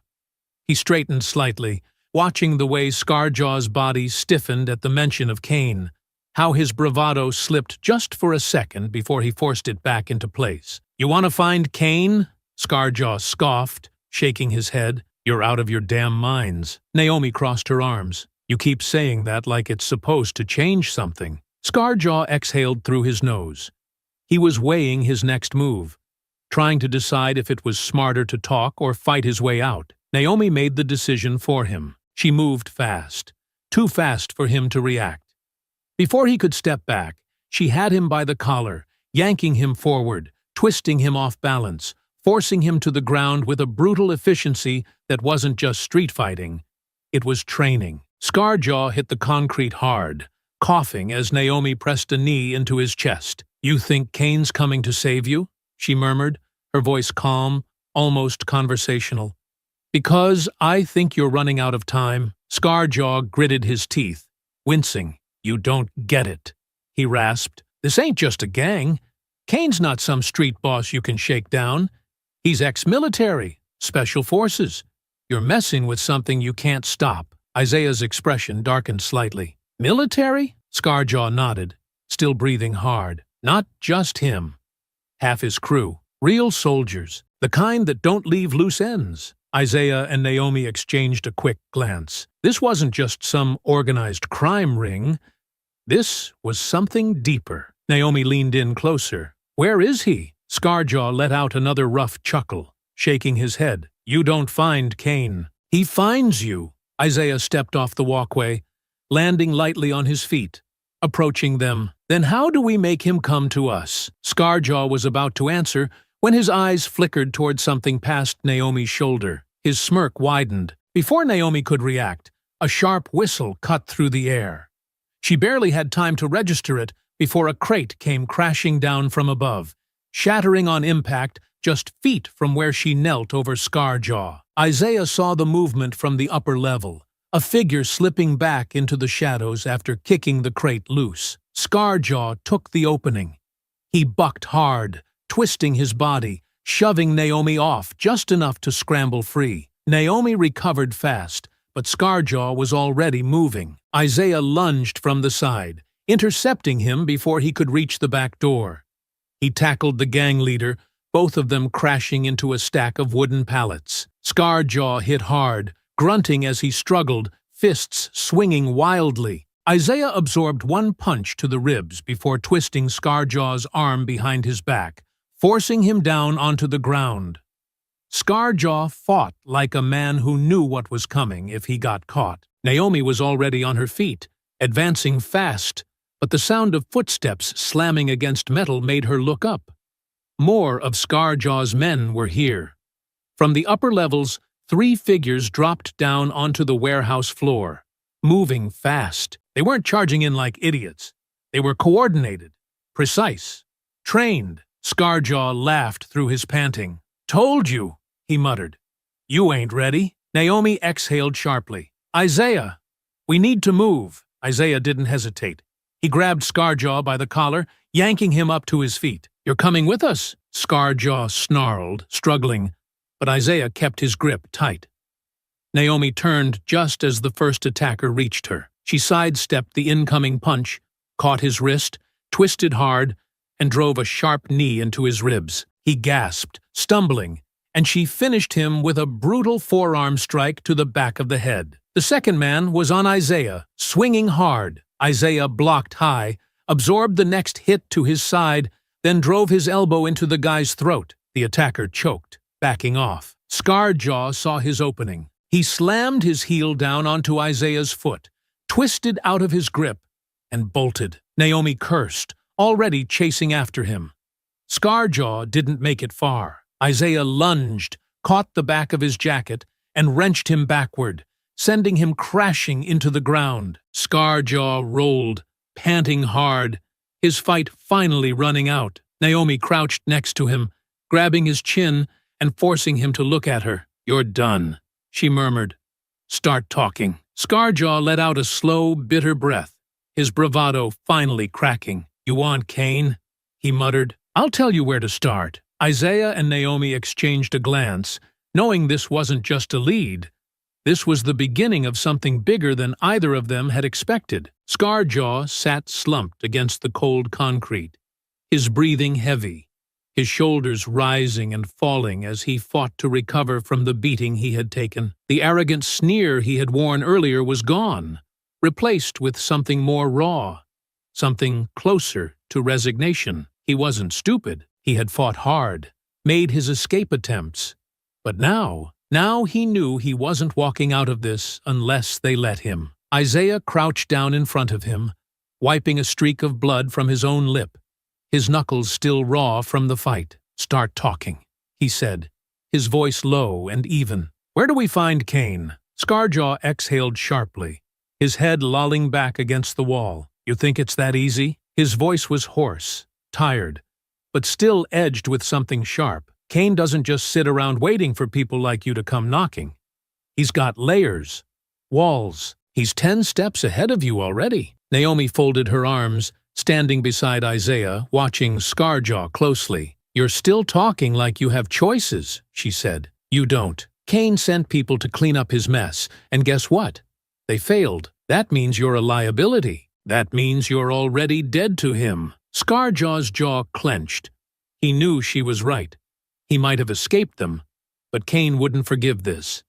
He straightened slightly, watching the way Scarjaw's body stiffened at the mention of Cain, how his bravado slipped just for a second before he forced it back into place. "You want to find Cain?" Scarjaw scoffed, shaking his head. "You're out of your damn minds." Naomi crossed her arms. "You keep saying that like it's supposed to change something." Scarjaw exhaled through his nose. He was weighing his next move, trying to decide if it was smarter to talk or fight his way out. Naomi made the decision for him. She moved fast, too fast for him to react. Before he could step back, she had him by the collar, yanking him forward, twisting him off balance, forcing him to the ground with a brutal efficiency that wasn't just street fighting. It was training. Scarjaw hit the concrete hard, coughing as Naomi pressed a knee into his chest. "You think Cain's coming to save you?" she murmured, her voice calm, almost conversational. "Because I think you're running out of time." Scarjaw gritted his teeth, wincing. "You don't get it," he rasped. "This ain't just a gang. Cain's not some street boss you can shake down. He's ex-military, special forces. You're messing with something you can't stop." Isaiah's expression darkened slightly. "Military?" Scarjaw nodded, still breathing hard. "Not just him. Half his crew. Real soldiers, the kind that don't leave loose ends. Isaiah and Naomi exchanged a quick glance. This wasn't just some organized crime ring. This was something deeper. Naomi leaned in closer. Where is he? Scarjaw let out another rough chuckle, shaking his head. You don't find Cain. He finds you. Isaiah stepped off the walkway, landing lightly on his feet, approaching them. Then how do we make him come to us? Scarjaw was about to answer when his eyes flickered toward something past Naomi's shoulder. His smirk widened. Before Naomi could react, a sharp whistle cut through the air. She barely had time to register it before a crate came crashing down from above, shattering on impact just feet from where she knelt over Scarjaw. Isaiah saw the movement from the upper level, a figure slipping back into the shadows after kicking the crate loose. Scarjaw took the opening. He bucked hard, twisting his body, shoving Naomi off just enough to scramble free. Naomi recovered fast, but Scarjaw was already moving. Isaiah lunged from the side, intercepting him before he could reach the back door. He tackled the gang leader, both of them crashing into a stack of wooden pallets. Scarjaw hit hard, grunting as he struggled, fists swinging wildly. Isaiah absorbed one punch to the ribs before twisting Scarjaw's arm behind his back, forcing him down onto the ground. Scarjaw fought like a man who knew what was coming if he got caught. Naomi was already on her feet, advancing fast, but the sound of footsteps slamming against metal made her look up. More of Scarjaw's men were here. From the upper levels, 3 figures dropped down onto the warehouse floor, moving fast. They weren't charging in like idiots. They were coordinated, precise, trained. Scarjaw laughed through his panting. Told you, he muttered. You ain't ready. Naomi exhaled sharply. Isaiah, we need to move. Isaiah didn't hesitate. He grabbed Scarjaw by the collar, yanking him up to his feet. You're coming with us? Scarjaw snarled, struggling, but Isaiah kept his grip tight. Naomi turned just as the first attacker reached her. She sidestepped the incoming punch, caught his wrist, twisted hard, and drove a sharp knee into his ribs. He gasped, stumbling, and she finished him with a brutal forearm strike to the back of the head. The second man was on Isaiah, swinging hard. Isaiah blocked high, absorbed the next hit to his side, then drove his elbow into the guy's throat. The attacker choked, backing off. Scarjaw saw his opening. He slammed his heel down onto Isaiah's foot, twisted out of his grip, and bolted. Naomi cursed, already chasing after him. Scarjaw didn't make it far. Isaiah lunged, caught the back of his jacket, and wrenched him backward, sending him crashing into the ground. Scarjaw rolled, panting hard, his fight finally running out. Naomi crouched next to him, grabbing his chin and forcing him to look at her. You're done, she murmured. Start talking. Scarjaw let out a slow, bitter breath, his bravado finally cracking. You want Cain? He muttered. I'll tell you where to start. Isaiah and Naomi exchanged a glance, knowing this wasn't just a lead. This was the beginning of something bigger than either of them had expected. Scarjaw sat slumped against the cold concrete, his breathing heavy, his shoulders rising and falling as he fought to recover from the beating he had taken. The arrogant sneer he had worn earlier was gone, replaced with something more raw, something closer to resignation. He wasn't stupid. He had fought hard, made his escape attempts. But now he knew he wasn't walking out of this unless they let him. Isaiah crouched down in front of him, wiping a streak of blood from his own lip, his knuckles still raw from the fight. Start talking, he said, his voice low and even. Where do we find Cain? Scarjaw exhaled sharply, his head lolling back against the wall. You think it's that easy? His voice was hoarse, tired, but still edged with something sharp. Cain doesn't just sit around waiting for people like you to come knocking. He's got layers, walls. He's 10 steps ahead of you already. Naomi folded her arms, standing beside Isaiah, watching Scarjaw closely. You're still talking like you have choices, she said. You don't. Cain sent people to clean up his mess, and guess what? They failed. That means you're a liability. That means you're already dead to him. Scarjaw's jaw clenched. He knew she was right. He might have escaped them, but Cain wouldn't forgive this.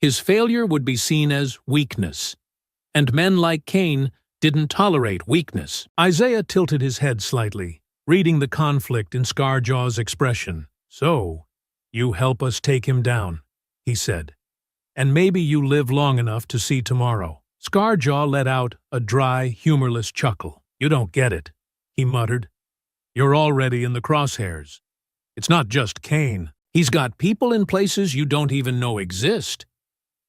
His failure would be seen as weakness, and men like Cain didn't tolerate weakness. Isaiah tilted his head slightly, reading the conflict in Scarjaw's expression. "So, you help us take him down," he said. "And maybe you live long enough to see tomorrow." Scarjaw let out a dry, humorless chuckle. "You don't get it," he muttered. "You're already in the crosshairs. It's not just Cain. He's got people in places you don't even know exist.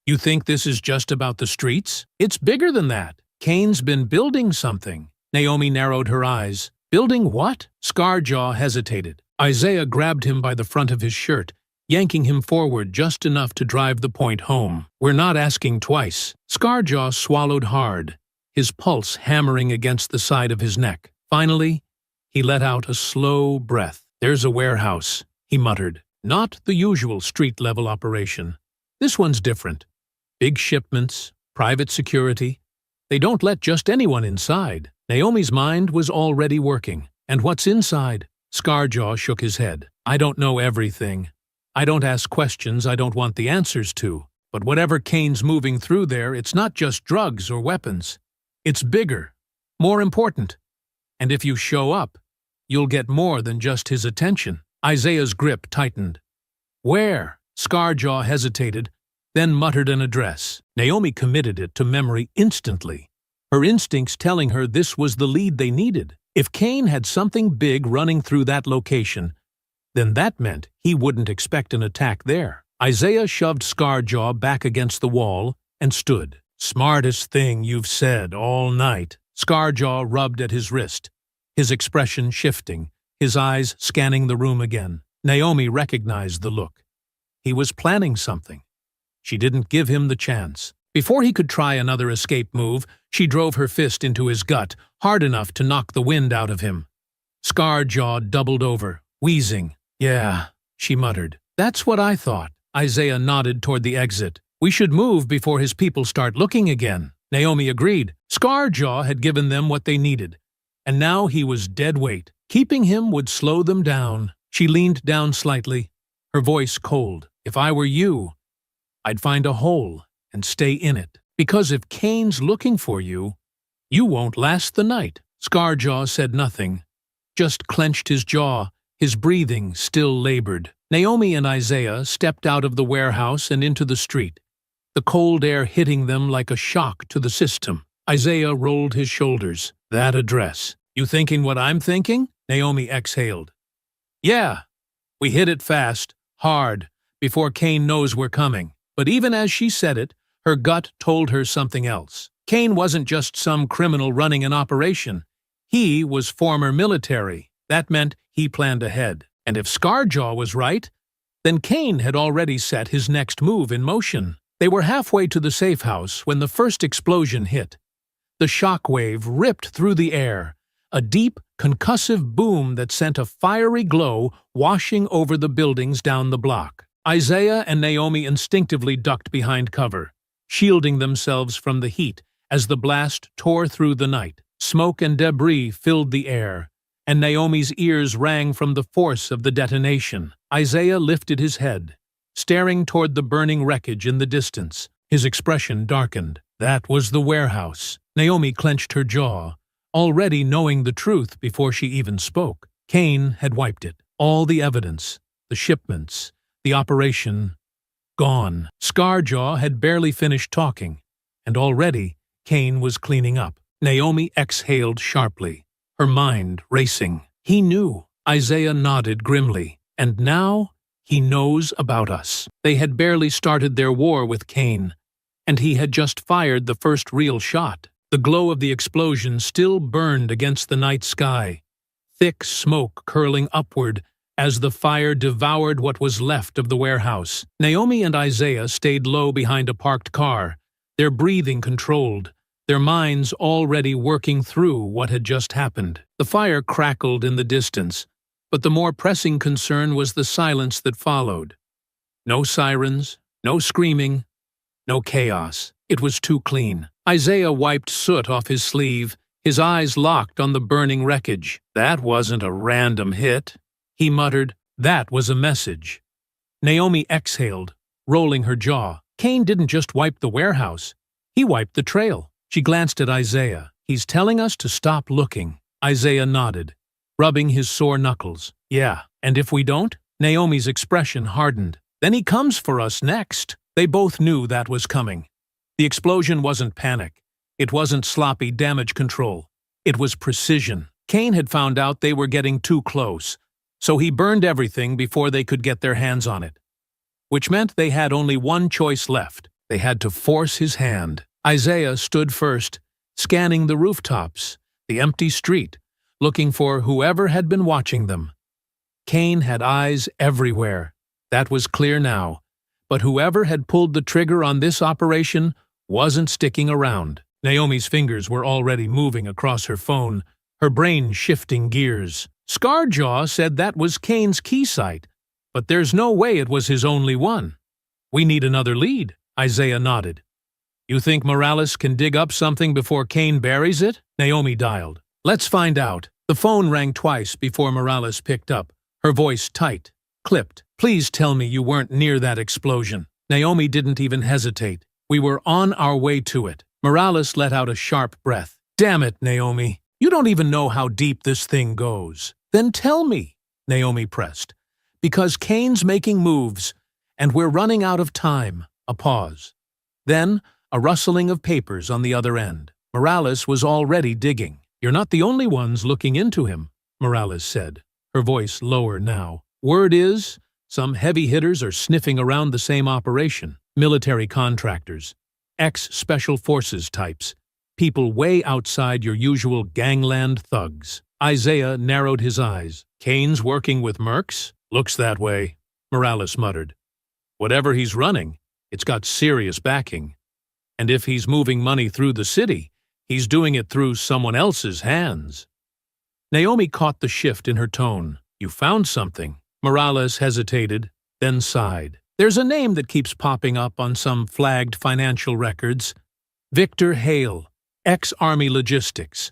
You think this is just about the streets? It's bigger than that. Cain's been building something." Naomi narrowed her eyes. "Building what?" Scarjaw hesitated. Isaiah grabbed him by the front of his shirt, yanking him forward just enough to drive the point home. "We're not asking twice." Scarjaw swallowed hard, his pulse hammering against the side of his neck. Finally, he let out a slow breath. "There's a warehouse," he muttered. "Not the usual street-level operation. This one's different. Big shipments, private security. They don't let just anyone inside." Naomi's mind was already working. "And what's inside?" Scarjaw shook his head. "I don't know everything. I don't ask questions I don't want the answers to. But whatever Cain's moving through there, it's not just drugs or weapons. It's bigger, more important. And if you show up, you'll get more than just his attention." Isaiah's grip tightened. "Where?" Scarjaw hesitated, then muttered an address. Naomi committed it to memory instantly, her instincts telling her this was the lead they needed. If Cain had something big running through that location, then that meant he wouldn't expect an attack there. Isaiah shoved Scarjaw back against the wall and stood. "Smartest thing you've said all night." Scarjaw rubbed at his wrist, his expression shifting, his eyes scanning the room again. Naomi recognized the look. He was planning something. She didn't give him the chance. Before he could try another escape move, she drove her fist into his gut, hard enough to knock the wind out of him. Scarjaw doubled over, wheezing. "Yeah," she muttered. "That's what I thought." Isaiah nodded toward the exit. "We should move before his people start looking again." Naomi agreed. Scarjaw had given them what they needed, and now he was dead weight. Keeping him would slow them down. She leaned down slightly, her voice cold. "If I were you, I'd find a hole and stay in it. Because if Cain's looking for you, you won't last the night." Scarjaw said nothing, just clenched his jaw, his breathing still labored. Naomi and Isaiah stepped out of the warehouse and into the street, the cold air hitting them like a shock to the system. Isaiah rolled his shoulders. "That address. You thinking what I'm thinking?" Naomi exhaled. "Yeah. We hit it fast, hard, before Cain knows we're coming." But even as she said it, her gut told her something else. Cain wasn't just some criminal running an operation. He was former military. That meant he planned ahead. And if Scarjaw was right, then Cain had already set his next move in motion. They were halfway to the safe house when the first explosion hit. The shock wave ripped through the air, a deep, concussive boom that sent a fiery glow washing over the buildings down the block. Isaiah and Naomi instinctively ducked behind cover, shielding themselves from the heat as the blast tore through the night. Smoke and debris filled the air, and Naomi's ears rang from the force of the detonation. Isaiah lifted his head, staring toward the burning wreckage in the distance. His expression darkened. That was the warehouse. Naomi clenched her jaw, already knowing the truth before she even spoke. Cain had wiped it. All the evidence, the shipments, the operation, gone. Scarjaw had barely finished talking, and already Cain was cleaning up. Naomi exhaled sharply, her mind racing. He knew. Isaiah nodded grimly. And now he knows about us. They had barely started their war with Cain, and he had just fired the first real shot. The glow of the explosion still burned against the night sky, thick smoke curling upward as the fire devoured what was left of the warehouse. Naomi and Isaiah stayed low behind a parked car, their breathing controlled, their minds already working through what had just happened. The fire crackled in the distance, but the more pressing concern was the silence that followed. No sirens, no screaming, no chaos. It was too clean. Isaiah wiped soot off his sleeve, his eyes locked on the burning wreckage. "That wasn't a random hit," he muttered. That was a message. Naomi exhaled, rolling her jaw. Kane didn't just wipe the warehouse. He wiped the trail. She glanced at Isaiah. He's telling us to stop looking. Isaiah nodded, rubbing his sore knuckles. Yeah, and if we don't? Naomi's expression hardened. Then he comes for us next. They both knew that was coming. The explosion wasn't panic. It wasn't sloppy damage control. It was precision. Kane had found out they were getting too close, so he burned everything before they could get their hands on it. Which meant they had only one choice left. They had to force his hand. Isaiah stood first, scanning the rooftops, the empty street, looking for whoever had been watching them. Kane had eyes everywhere. That was clear now. But whoever had pulled the trigger on this operation wasn't sticking around. Naomi's fingers were already moving across her phone, her brain shifting gears. Scarjaw said that was Kane's key site, but there's no way it was his only one. We need another lead, Isaiah nodded. You think Morales can dig up something before Kane buries it? Naomi dialed. Let's find out. The phone rang twice before Morales picked up, her voice tight, clipped. Please tell me you weren't near that explosion. Naomi didn't even hesitate. We were on our way to it. Morales let out a sharp breath. Damn it, Naomi. You don't even know how deep this thing goes. Then tell me, Naomi pressed. Because Kane's making moves, and we're running out of time. A pause. Then, a rustling of papers on the other end. Morales was already digging. You're not the only ones looking into him, Morales said, her voice lower now. Word is, some heavy hitters are sniffing around the same operation. Military contractors, ex-special forces types, people way outside your usual gangland thugs. Isaiah narrowed his eyes. Kane's working with mercs? Looks that way, Morales muttered. Whatever he's running, it's got serious backing. And if he's moving money through the city, he's doing it through someone else's hands. Naomi caught the shift in her tone. You found something. Morales hesitated, then sighed. There's a name that keeps popping up on some flagged financial records. Victor Hale, ex-Army Logistics.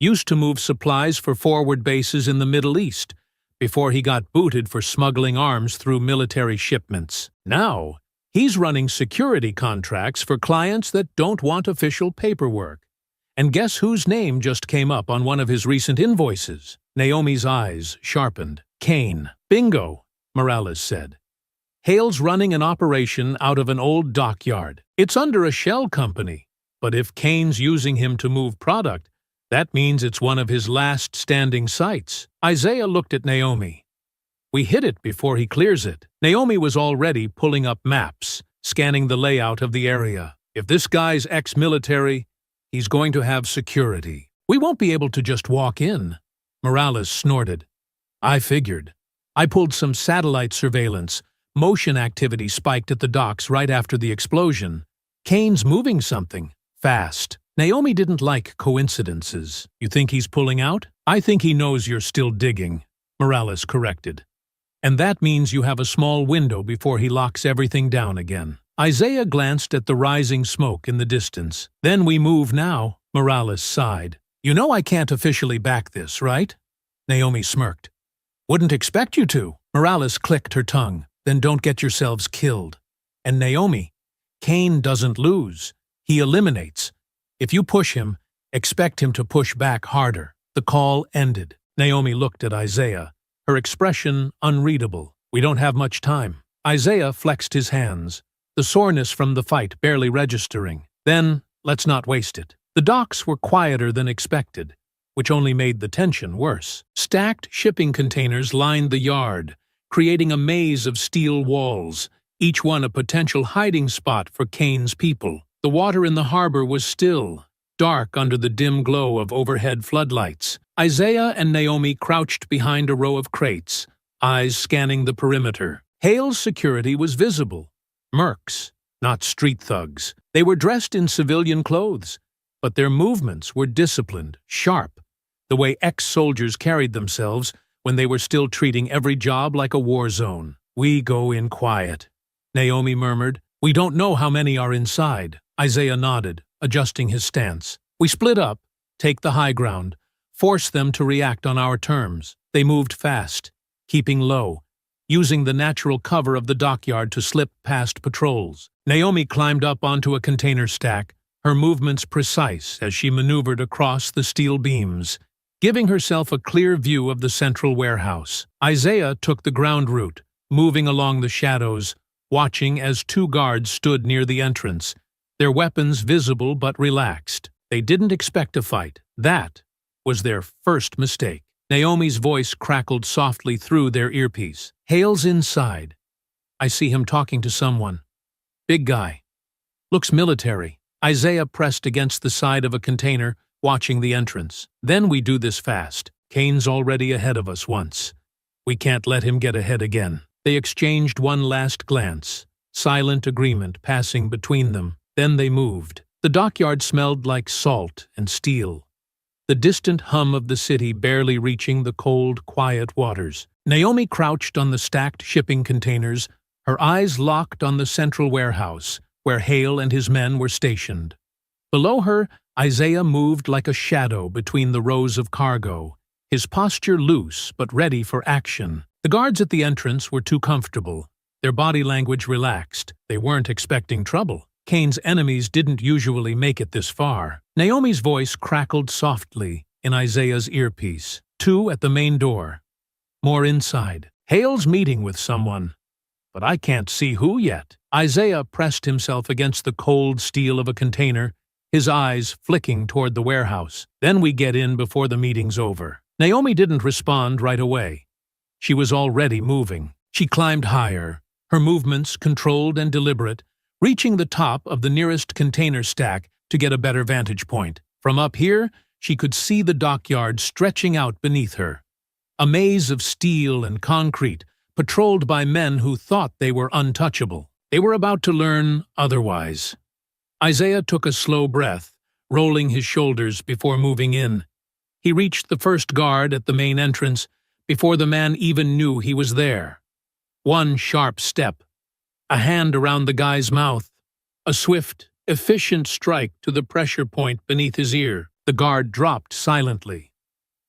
Used to move supplies for forward bases in the Middle East before he got booted for smuggling arms through military shipments. Now, he's running security contracts for clients that don't want official paperwork. And guess whose name just came up on one of his recent invoices? Naomi's eyes sharpened. Kane. Bingo, Morales said. Hale's running an operation out of an old dockyard. It's under a shell company, but if Kane's using him to move product, that means it's one of his last standing sites. Isaiah looked at Naomi. We hit it before he clears it. Naomi was already pulling up maps, scanning the layout of the area. If this guy's ex-military, he's going to have security. We won't be able to just walk in. Morales snorted. I figured. I pulled some satellite surveillance. Motion activity spiked at the docks right after the explosion. Kane's moving something. Fast. Naomi didn't like coincidences. You think he's pulling out? I think he knows you're still digging, Morales corrected. And that means you have a small window before he locks everything down again. Isaiah glanced at the rising smoke in the distance. Then we move now, Morales sighed. You know I can't officially back this, right? Naomi smirked. Wouldn't expect you to. Morales clicked her tongue. Then don't get yourselves killed. And Naomi, Kane doesn't lose. He eliminates. If you push him, expect him to push back harder. The call ended. Naomi looked at Isaiah, her expression unreadable. We don't have much time. Isaiah flexed his hands, the soreness from the fight barely registering. Then, let's not waste it. The docks were quieter than expected, which only made the tension worse. Stacked shipping containers lined the yard, creating a maze of steel walls, each one a potential hiding spot for Kane's people. The water in the harbor was still, dark under the dim glow of overhead floodlights. Isaiah and Naomi crouched behind a row of crates, eyes scanning the perimeter. Hale's security was visible. Mercs, not street thugs. They were dressed in civilian clothes, but their movements were disciplined, sharp, the way ex-soldiers carried themselves when they were still treating every job like a war zone. We go in quiet, Naomi murmured. We don't know how many are inside. Isaiah nodded, adjusting his stance. We split up, take the high ground, force them to react on our terms. They moved fast, keeping low, using the natural cover of the dockyard to slip past patrols. Naomi climbed up onto a container stack, her movements precise as she maneuvered across the steel beams, giving herself a clear view of the central warehouse. Isaiah took the ground route, moving along the shadows, watching as two guards stood near the entrance, their weapons visible but relaxed. They didn't expect a fight. That was their first mistake. Naomi's voice crackled softly through their earpiece. "Hale's inside. I see him talking to someone. Big guy. Looks military." Isaiah pressed against the side of a container, watching the entrance. "Then we do this fast. Kane's already ahead of us once. We can't let him get ahead again." They exchanged one last glance, silent agreement passing between them. Then they moved. The dockyard smelled like salt and steel, the distant hum of the city barely reaching the cold, quiet waters. Naomi crouched on the stacked shipping containers, her eyes locked on the central warehouse, where Hale and his men were stationed. Below her, Isaiah moved like a shadow between the rows of cargo, his posture loose but ready for action. The guards at the entrance were too comfortable, their body language relaxed. They weren't expecting trouble. Kane's enemies didn't usually make it this far. Naomi's voice crackled softly in Isaiah's earpiece. "Two at the main door. More inside. Hale's meeting with someone, but I can't see who yet." Isaiah pressed himself against the cold steel of a container, his eyes flicking toward the warehouse. "Then we get in before the meeting's over." Naomi didn't respond right away. She was already moving. She climbed higher, her movements controlled and deliberate, reaching the top of the nearest container stack to get a better vantage point. From up here, she could see the dockyard stretching out beneath her, a maze of steel and concrete, patrolled by men who thought they were untouchable. They were about to learn otherwise. Isaiah took a slow breath, rolling his shoulders before moving in. He reached the first guard at the main entrance before the man even knew he was there. One sharp step, a hand around the guy's mouth, a swift, efficient strike to the pressure point beneath his ear. The guard dropped silently.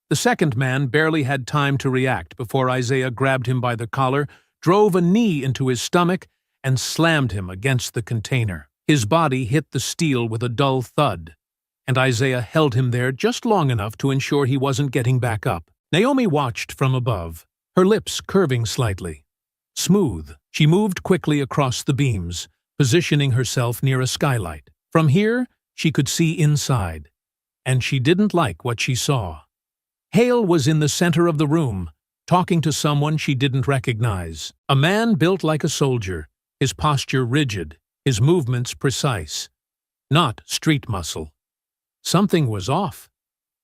The second man barely had time to react before Isaiah grabbed him by the collar, drove a knee into his stomach, and slammed him against the container. His body hit the steel with a dull thud, and Isaiah held him there just long enough to ensure he wasn't getting back up. Naomi watched from above, her lips curving slightly. Smooth, she moved quickly across the beams, positioning herself near a skylight. From here, she could see inside, and she didn't like what she saw. Hale was in the center of the room, talking to someone she didn't recognize. A man built like a soldier, his posture rigid, his movements precise. Not street muscle. Something was off.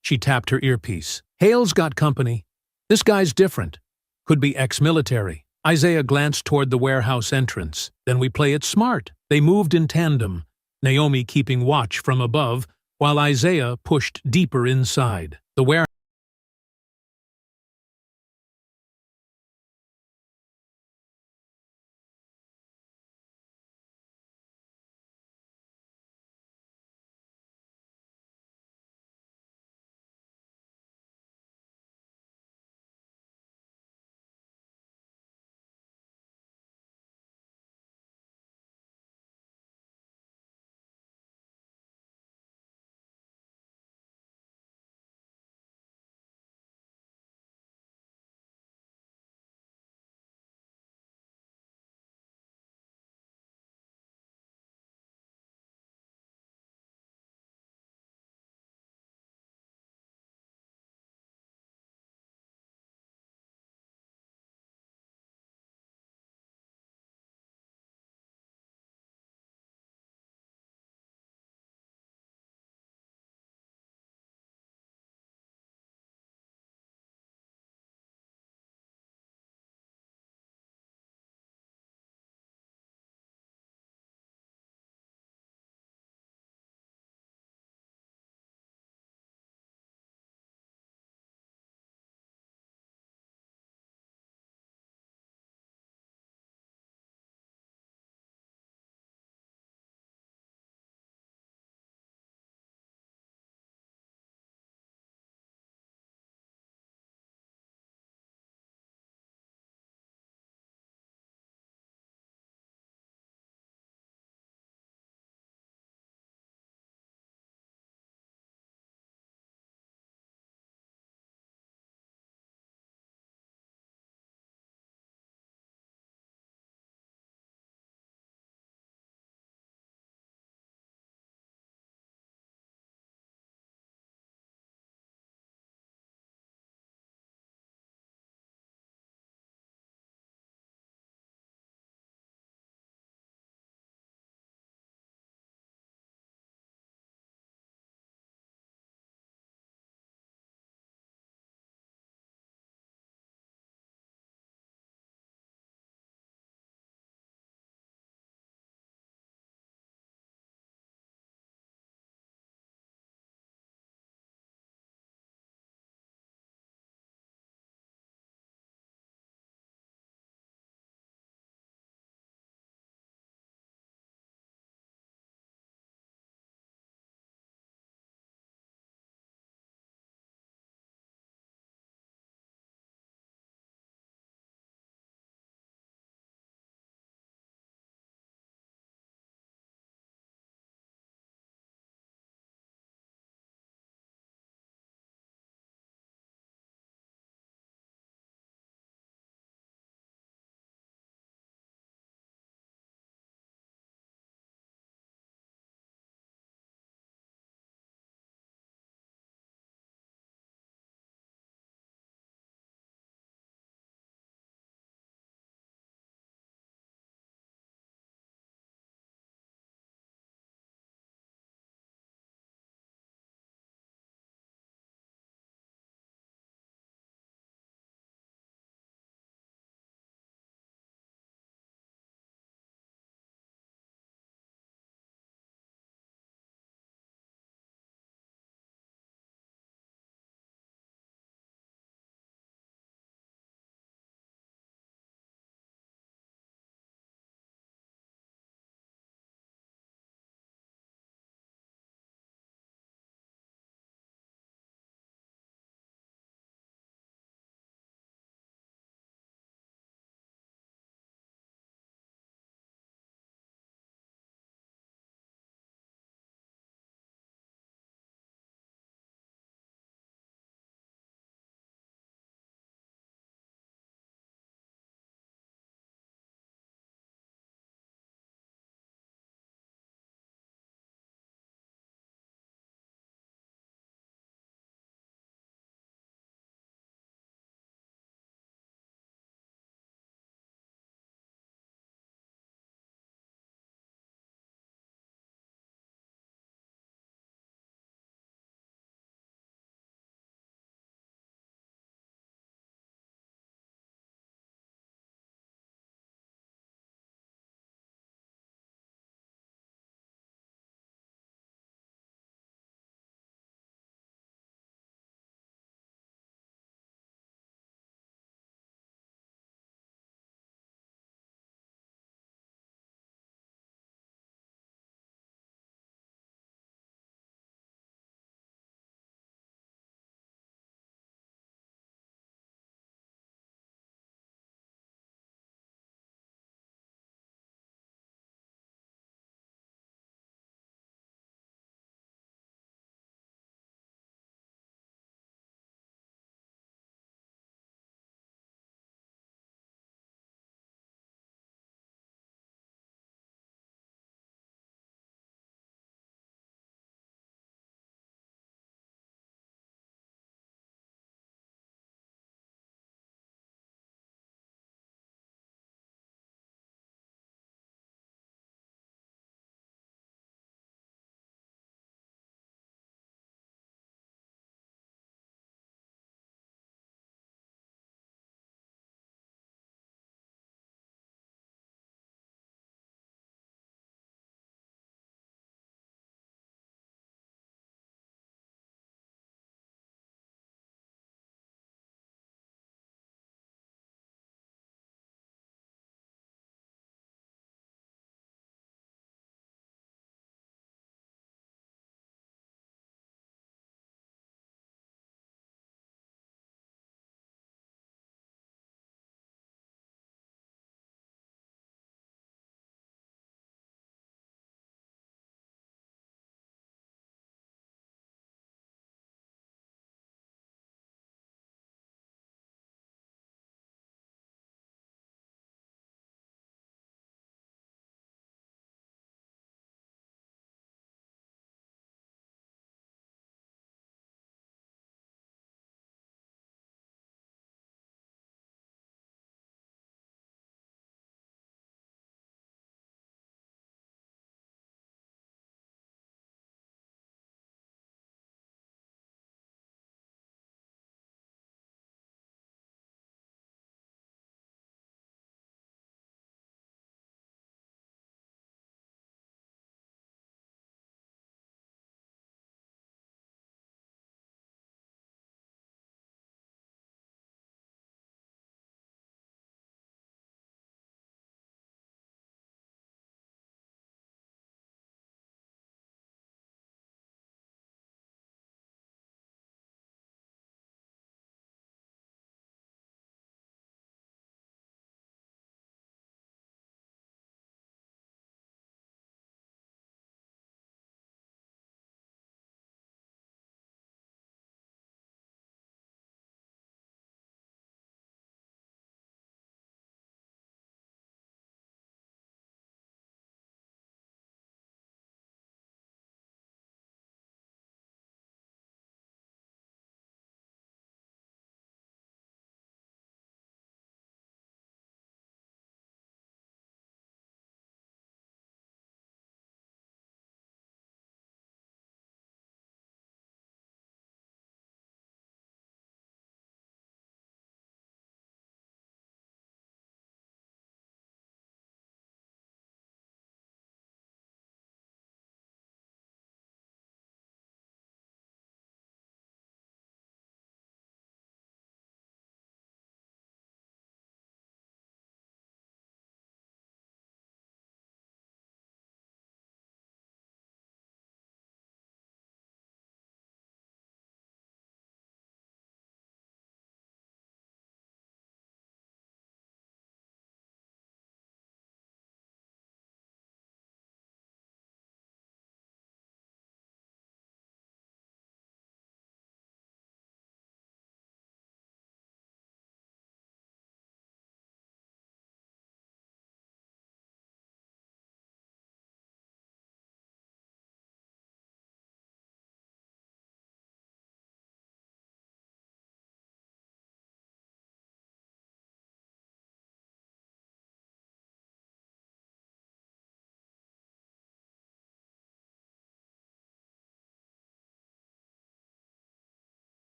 She tapped her earpiece. "Hale's got company. This guy's different. Could be ex-military." Isaiah glanced toward the warehouse entrance. "Then we play it smart." They moved in tandem, Naomi keeping watch from above, while Isaiah pushed deeper inside. The warehouse